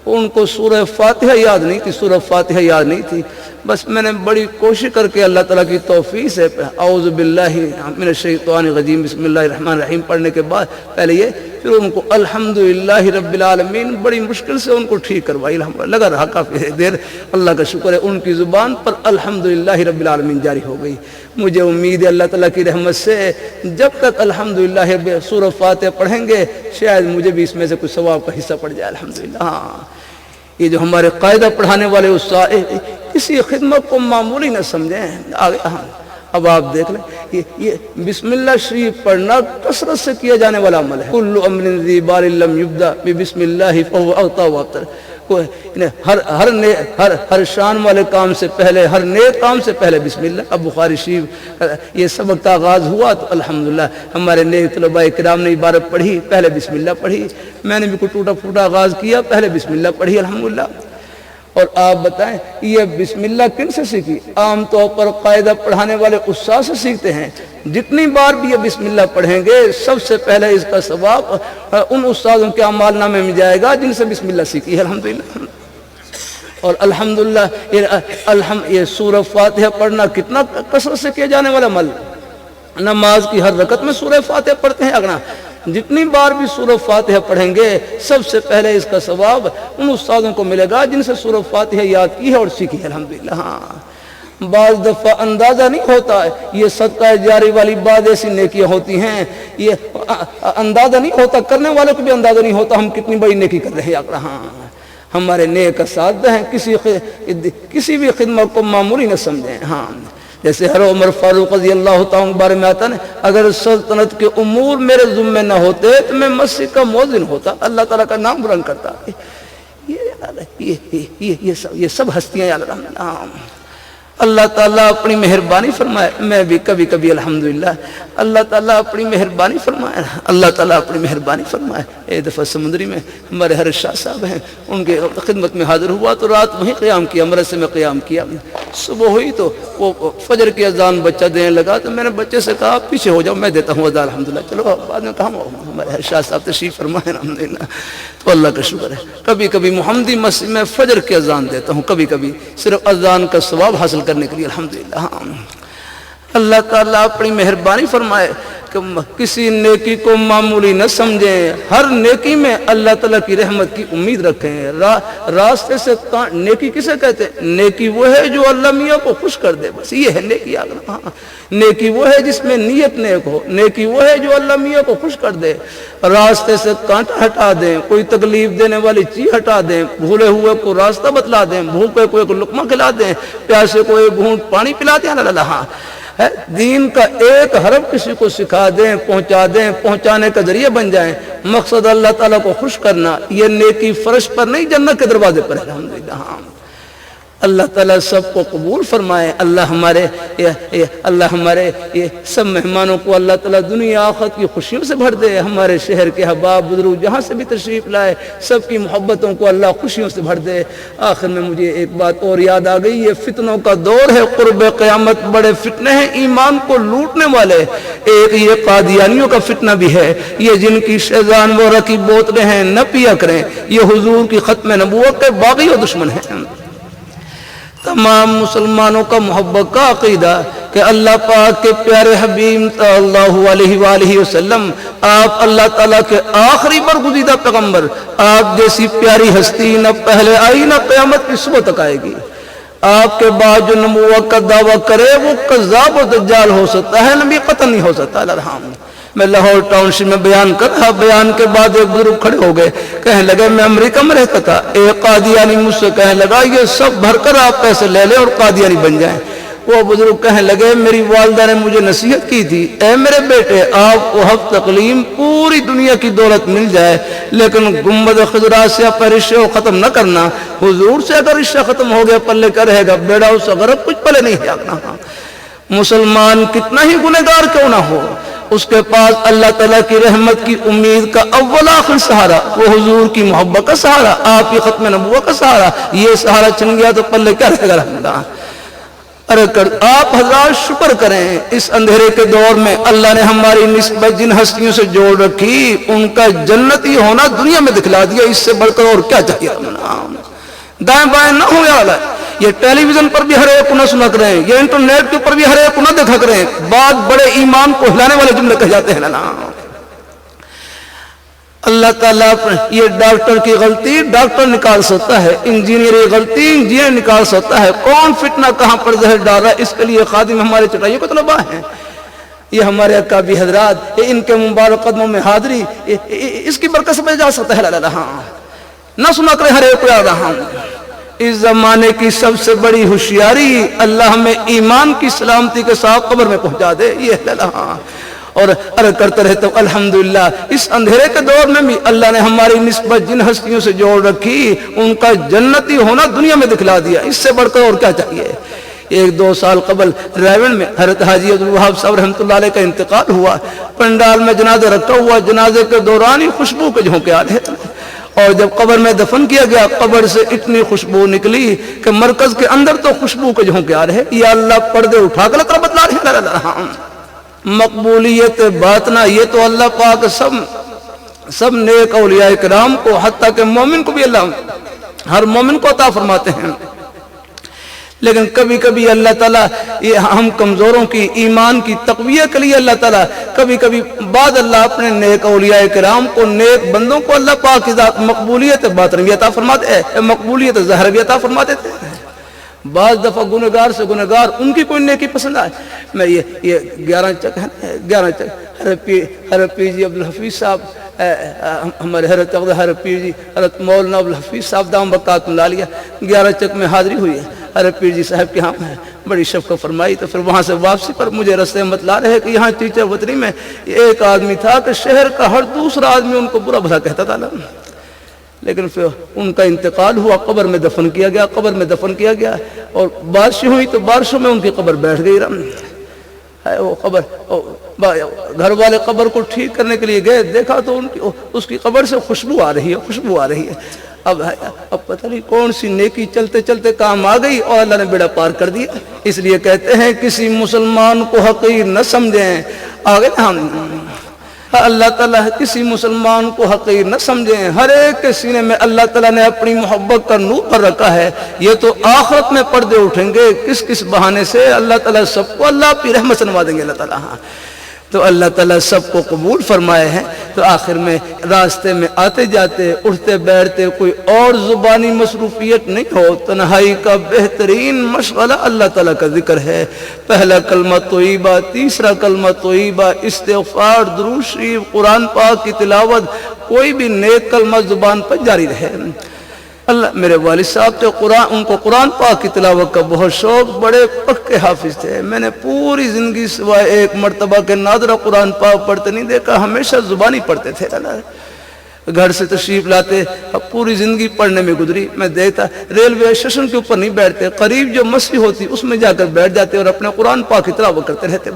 ان کو سورہ فاتحہ یاد نہیں تھی، سورہ فاتحہ یاد نہیں تھی، بس میں نے بڑی کوشش کر کے اللہ تعالیٰ کی توفیق سے اعوذ باللہ من الشیطان الرجیم بسم اللہ الرحمن الرحیم پڑھنے کے بعد پہلے یہ، پھر ان کو الحمدللہ رب العالمین بڑی مشکل سے ان کو ٹھیک کروائی، لگا رہا کافی دیر، اللہ کا شکر ہے ان کی زبان پر الحمدللہ رب العالمین جاری ہو گئی۔ مجھے امید ہے اللہ تعالیٰ کی رحمت سے جب تک الحمدللہ سورہ فاتحہ پڑھیں گے شاید مجھے بھی اس میں سے کچھ ثواب کا حصہ پڑ جائے۔ الحمدللہ یہ جو ہمارے قاعدہ پڑھانے والے استاد کسی خدمت کو معمولی نہ سمجھیں۔ اب آپ دیکھ لیں یہ بسم اللہ شریف پڑھنا کثرت سے کیا جانے والا عمل ہے۔ کل امر ذی بال لم یبدا بسم اللہ فهو اغطى وابتر، ہر شان والے کام سے پہلے، ہر نیک کام سے پہلے بسم اللہ۔ اب بخاری شریف یہ سبق کا آغاز ہوا تو الحمدللہ ہمارے نیک طلباء کرام نے عبارت پڑھی، پہلے بسم اللہ پڑھی، میں نے بھی کوئی ٹوٹا پھوٹا آغاز کیا، پہلے بسم اللہ پڑھی الحمدللہ۔ اور آپ بتائیں یہ بسم اللہ کن سے سیکھی؟ عام طور پر قاعدہ پڑھانے والے استاد سے سیکھتے ہیں۔ جتنی بار بھی یہ بسم اللہ پڑھیں گے یہ سب سے پہلے اس کا ثواب ان استادوں کے اعمال نامے میں جائے گا جن سے بسم اللہ سیکھی ہے الحمدللہ۔ اور الحمدللہ یہ سورہ فاتحہ پڑھنا کتنا کثرت سے کیا جانے والا عمل، نماز کی ہر رکعت میں سورہ فاتحہ پڑھتے ہیں اگنا، جتنی بار بھی سورہ فاتحہ پڑھیں گے سب سے پہلے اس کا ثواب ان استادوں کو ملے گا جن سے سورہ فاتحہ یاد کی ہے اور سیکھی ہے الحمدللہ۔ ہاں بعض دفعہ اندازہ نہیں ہوتا ہے، یہ صدقہ جاری والی بعض ایسی نیکیاں ہوتی ہیں یہ اندازہ نہیں ہوتا، کرنے والوں کو بھی اندازہ نہیں ہوتا ہم کتنی بڑی نیکی کر رہے ہیں۔ ہاں ہمارے نیک اساتذہ ہیں، کسی بھی خدمت کو معمولی نہ سمجھیں۔ ہاں جیسے ہر عمر فاروق رضی اللہ تعالیٰ بارے میں آتا ہے، اگر سلطنت کے امور میرے ذمہ نہ ہوتے تو میں مسجد کا مؤذن ہوتا، اللہ تعالیٰ کا نام بلند کرتا۔ یہ سب ہستیاں یا اللہ تعالیٰ اپنی مہربانی فرمائے۔ میں بھی کبھی کبھی الحمدللہ اللہ تعالیٰ اپنی مہربانی فرمائے، اللہ تعالیٰ اپنی مہربانی فرمائے۔ ایک دفعہ سمندری میں ہمارے ہر شاہ صاحب ہیں، ان کے خدمت میں حاضر ہوا تو رات وہیں قیام کیا، مدرسے میں قیام کیا۔ صبح ہوئی تو وہ فجر کی اذان بچہ دینے لگا تو میں نے بچے سے کہا پیچھے ہو جاؤ میں دیتا ہوں اذان الحمدللہ۔ چلو بعد میں کہا ہمارے ہر شاہ صاحب تشریف فرمائے الحمدللہ، تو اللہ کا شکر ہے۔ کبھی کبھی محمدی مسجد میں فجر کی اذان دیتا ہوں، کبھی کبھی صرف اذان کا ثواب حاصل کرنے کے لیے الحمدللہ۔ ہاں اللہ تعالیٰ اپنی مہربانی فرمائے کہ کسی نیکی کو معمولی نہ سمجھیں، ہر نیکی میں اللہ تعالیٰ کی رحمت کی امید رکھیں۔ راستے سے نیکی کسے کہتے ہیں؟ نیکی وہ ہے جو اللہ میاں کو خوش کر دے، بس یہ ہے نیکی۔ ہاں نیکی وہ ہے جس میں نیت نیک ہو، نیکی وہ ہے جو اللہ میاں کو خوش کر دے، راستے سے کانٹا ہٹا دیں، کوئی تکلیف دینے والی چیز ہٹا دیں، بھولے ہوئے کو راستہ بتلا دیں، بھوکے کو ایک لقمہ کھلا دیں، پیاسے کو ایک گھونٹ پانی پلا دیں۔ اللہ دین کا ایک حرف کسی کو سکھا دیں، پہنچا دیں، پہنچانے کا ذریعہ بن جائیں، مقصد اللہ تعالیٰ کو خوش کرنا، یہ نیکی فرش پر نہیں جنت کے دروازے پر ہے الحمدللہ۔ ہاں اللہ تعالیٰ سب کو قبول فرمائے۔ اللہ ہمارے یہ سب مہمانوں کو اللہ تعالیٰ دنیا آخرت کی خوشیوں سے بھر دے۔ ہمارے شہر کے احباب بزرگ جہاں سے بھی تشریف لائے سب کی محبتوں کو اللہ خوشیوں سے بھر دے۔ آخر میں مجھے ایک بات اور یاد آ گئی، یہ فتنوں کا دور ہے، قرب قیامت بڑے فتنے ہیں ایمان کو لوٹنے والے۔ ایک یہ قادیانیوں کا فتنہ بھی ہے، یہ جن کی شیزان و رکی بوتلیں ہیں نہ پیا کریں، یہ حضور کی ختم نبوت کے باغی و دشمن ہیں۔ تمام مسلمانوں کا محبت کا عقیدہ کہ اللہ پاک کے پیارے حبیب صلی اللہ علیہ وآلہ وسلم آپ اللہ تعالیٰ کے آخری برگزیدہ پیغمبر، آپ جیسی پیاری ہستی نہ پہلے آئی نہ قیامت کی صبح تک آئے گی۔ آپ کے بعد جو نبوت کا دعویٰ کرے وہ کذاب و دجال ہو سکتا ہے، نبی قطع نہیں ہو سکتا۔ میں لاہور ٹاؤن شپ میں بیان کر رہا، بیان کے بعد ایک بزرگ کھڑے ہو گئے، کہنے لگے میں امریکہ میں رہتا تھا، ایک قادیانی مجھ سے کہنے لگا یہ سب بھر کر آپ پیسے لے لیں اور قادیانی بن جائیں۔ وہ بزرگ کہنے لگے میری والدہ نے مجھے نصیحت کی تھی، اے میرے بیٹے آپ کو حق تقلیم پوری دنیا کی دولت مل جائے لیکن گنبد خضرا سے اپنے رشتے کو ختم نہ کرنا۔ حضور سے اگر رشتہ ختم ہو گیا پلے کا رہے گا، بیڑا اس غرب کچھ پلے نہیں ہے۔ مسلمان کتنا ہی گنہگار کیوں نہ ہو، اس کے پاس اللہ تعالیٰ کی رحمت کی امید کا اول آخر سہارا وہ حضور کی محبت کا سہارا، آپ کی ختم نبوت کا سہارا، یہ سہارا چھن گیا تو پلے کیا رہے گا؟ ارے آپ حضرات شکر کریں، اس اندھیرے کے دور میں اللہ نے ہماری نسبت جن ہستیوں سے جوڑ رکھی ان کا جنتی ہونا دنیا میں دکھلا دیا، اس سے بڑھ کر اور کیا چاہیے؟ دائیں بائیں نہ ہو یا یہ ٹیلی ویژن پر بھی ہر ایک کو نہ سنا کریں، یہ انٹرنیٹ کے اوپر بھی ہر ایک کو نہ دیکھا کریں، بعد بڑے ایمان کو ہلانے والے جملے کہے جاتے ہیں نا۔ اللہ تعالیٰ یہ ڈاکٹر کی غلطی ڈاکٹر نکال سکتا ہے، انجینئر کی غلطی انجینئر نکال سکتا ہے، کون فتنہ کہاں پر زہر ڈال رہا ہے اس کے لیے خادم ہمارے چٹائیوں کے طلباء ہیں، یہ ہمارے اکابی حضرات، ان کے مبارک قدموں میں حاضری اس کی برکت سے جا سکتا ہے۔ نہ سنا کریں ہر ایک کو یاد رہا ہوں۔ اس زمانے کی سب سے بڑی ہوشیاری اللہ ہمیں ایمان کی سلامتی کے ساتھ قبر میں پہنچا دے، یہ اور عرض کرتے رہتا ہوں الحمدللہ اس اندھیرے کے دور میں بھی اللہ نے ہماری نسبت جن ہستیوں سے جوڑ رکھی ان کا جنتی ہونا دنیا میں دکھلا دیا، اس سے بڑھ کر اور کیا چاہیے۔ 1-2 سال قبل ریون میں حضرت حاجی عبدالوہاب صاحب رحمۃ اللہ علیہ کا انتقال ہوا، پنڈال میں جنازہ رکھا ہوا، جنازے کے دوران ہی خوشبو کے جھونکے آ رہے تھے، اور جب قبر میں دفن کیا گیا قبر سے اتنی خوشبو نکلی کہ مرکز کے اندر تو خوشبو کے جھونکے آ رہے۔ یا اللہ پردے اٹھا کر طرح بتلا رہے ہیں۔ مقبولیت باطنہ یہ تو اللہ پاک سب نیک اولیاء کرام کو، حتیٰ کہ مومن کو بھی اللہ ہر مومن کو عطا فرماتے ہیں، لیکن کبھی کبھی اللہ تعالیٰ یہ ہم کمزوروں کی ایمان کی تقویت کے لیے اللہ تعالیٰ کبھی کبھی بعد اللہ اپنے نیک اولیاء کرام کو، نیک بندوں کو اللہ پاک کی ذات مقبولیت باطن بھی عطا فرماتے ہیں، مقبولیت ظاہر بھی عطا فرما دیتے ہیں۔ بعض دفعہ گنہگار سے گنہگار ان کی کوئی نیکی پسند آئے، میں یہ 11 چک ہے 11 چک حضرت پیر جی عبدالحفیظ صاحب، ہمارے حضرت پیر جی حضرت مولانا عبدالحفیظ صاحب دام بقات اللہ علیہ 11 چک میں حاضری ہوئی ہے، حضرت پیر جی صاحب کے ہاں بڑی شفقت فرمائی، تو پھر وہاں سے واپسی پر مجھے رستے میں بتلا رہے کہ یہاں ٹیچر وطنی میں ایک آدمی تھا کہ شہر کا ہر دوسرا آدمی ان کو برا بھلا کہتا تھا، لیکن پھر ان کا انتقال ہوا، قبر میں دفن کیا گیا، اور بارشیں ہوئی تو بارشوں میں ان کی قبر بیٹھ گئی۔ وہ قبر گھر والے قبر کو ٹھیک کرنے کے لیے گئے، دیکھا تو اس کی قبر سے خوشبو آ رہی ہے۔ اب پتہ نہیں کون سی نیکی چلتے چلتے کام آ گئی اور اللہ نے بیڑا پار کر دیا۔ اس لیے کہتے ہیں کسی مسلمان کو حقیر نہ سمجھیں، آگے ہم اللہ تعالیٰ کسی مسلمان کو حقیر نہ سمجھیں، ہر ایک کے سینے میں اللہ تعالیٰ نے اپنی محبت کا نور پر رکھا ہے۔ یہ تو آخرت میں پردے اٹھیں گے کس بہانے سے، اللہ تعالیٰ سب کو اللہ اپنی رحمت سے نوازیں گے اللہ تعالیٰ۔ تو اللہ تعالیٰ سب کو قبول فرمائے ہیں۔ تو آخر میں راستے میں آتے جاتے اٹھتے بیٹھتے کوئی اور زبانی مصروفیت نہیں ہو، تنہائی کا بہترین مشغلہ اللہ تعالیٰ کا ذکر ہے۔ پہلا کلمہ طیبہ، تیسرا کلمہ طیبہ، استغفار، درود شریف، قرآن پاک کی تلاوت، کوئی بھی نیک کلمہ زبان پر جاری رہے۔ اللہ میرے والد صاحب تو ان کو قرآن پاک کی تلاوت کا بہت شوق، بڑے پکے حافظ تھے۔ میں نے پوری زندگی سوائے ایک مرتبہ کے نادرہ قرآن پاک پڑھتے نہیں دیکھا، ہمیشہ زبانی پڑھتے تھے۔ گھر سے تشریف لاتے، اب پوری زندگی پڑھنے میں گزری۔ میں دیکھتا ریلوے اسٹیشن کے اوپر نہیں بیٹھتے، قریب جو مسجد ہوتی اس میں جا کر بیٹھ جاتے اور اپنے قرآن پاک کی تلاوت کرتے رہتے۔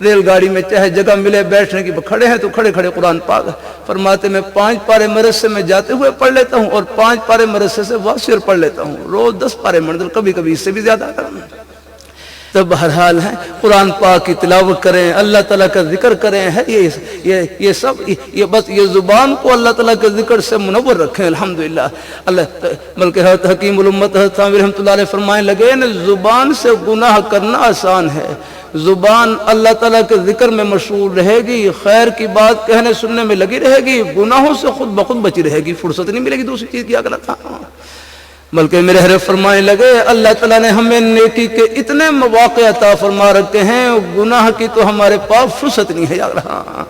ریل گاڑی میں چاہے جگہ ملے بیٹھنے کی، کھڑے ہیں تو کھڑے کھڑے قرآن پاک فرماتے میں 5 پارے مدرسے میں جاتے ہوئے پڑھ لیتا ہوں اور 5 پارے مدرسے سے واپسی اور پڑھ لیتا ہوں، روز 10 پارے منزل، کبھی کبھی اس سے بھی زیادہ کروں۔ تو بہرحال ہے قرآن پاک کی تلاوت کریں، اللہ تعالیٰ کا ذکر کریں، یہ سب بس یہ زبان کو اللہ تعالیٰ کے ذکر سے منور رکھیں الحمدللہ۔ اللہ بلکہ حضرت حکیم الامت حضرت ثانوی رحمۃ اللہ علیہ فرمائیں لگے نا، زبان سے گناہ کرنا آسان ہے، زبان اللہ تعالیٰ کے ذکر میں مشغول رہے گی، خیر کی بات کہنے سننے میں لگی رہے گی، گناہوں سے خود بخود بچی رہے گی، فرصت نہیں ملے گی دوسری چیز کیا غلط۔ بلکہ میرے حضرت فرمائے لگے اللہ تعالیٰ نے ہمیں نیکی کے اتنے مواقع عطا فرما رکھے ہیں، گناہ کی تو ہمارے پاس فرصت نہیں ہے یاد رہا۔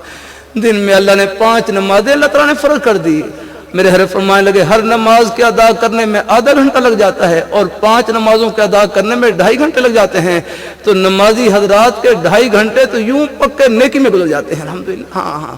دن میں اللہ نے 5 نمازیں اللہ تعالیٰ نے فرض کر دی۔ میرے حضرت فرمائے لگے ہر نماز کے ادا کرنے میں آدھا گھنٹہ لگ جاتا ہے اور 5 نمازوں کے ادا کرنے میں 2.5 گھنٹے لگ جاتے ہیں، تو نمازی حضرات کے 2.5 گھنٹے تو یوں پکے نیکی میں گزر جاتے ہیں الحمدللہ۔ ہاں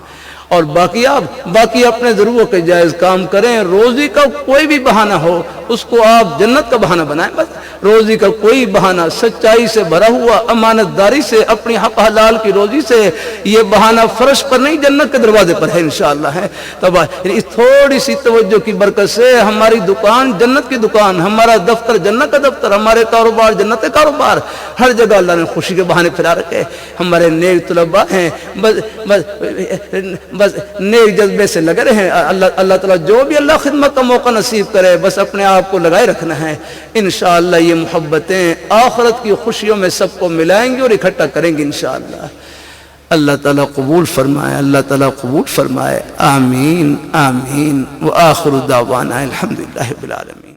اور باقی اپنے ضرورت کے جائز کام کریں۔ روزی کا کوئی بھی بہانہ ہو اس کو آپ جنت کا بہانہ بنائیں، بس روزی کا کوئی بہانہ سچائی سے بھرا ہوا، امانت داری سے، اپنی حق حلال کی روزی سے، یہ بہانہ فرش پر نہیں جنت کے دروازے پر ہے انشاءاللہ ہے۔ تب اس تھوڑی سی توجہ کی برکت سے ہماری دکان جنت کی دکان، ہمارا دفتر جنت کا دفتر، ہمارے کاروبار جنت کے کاروبار، ہر جگہ اللہ نے خوشی کے بہانے پھیلا رکھے۔ ہمارے نیک طلباء ہیں، بس نیک جذبے سے لگے رہے ہیں۔ اللہ تعالیٰ جو بھی اللہ خدمت کا موقع نصیب کرے بس اپنے آپ کو لگائے رکھنا ہے۔ انشاءاللہ یہ محبتیں آخرت کی خوشیوں میں سب کو ملائیں گی اور اکٹھا کریں گی انشاءاللہ۔ اللہ تعالیٰ قبول فرمائے، اللہ تعالیٰ قبول فرمائے، آمین آمین۔ وآخر دعوانا الحمدللہ رب العالمین۔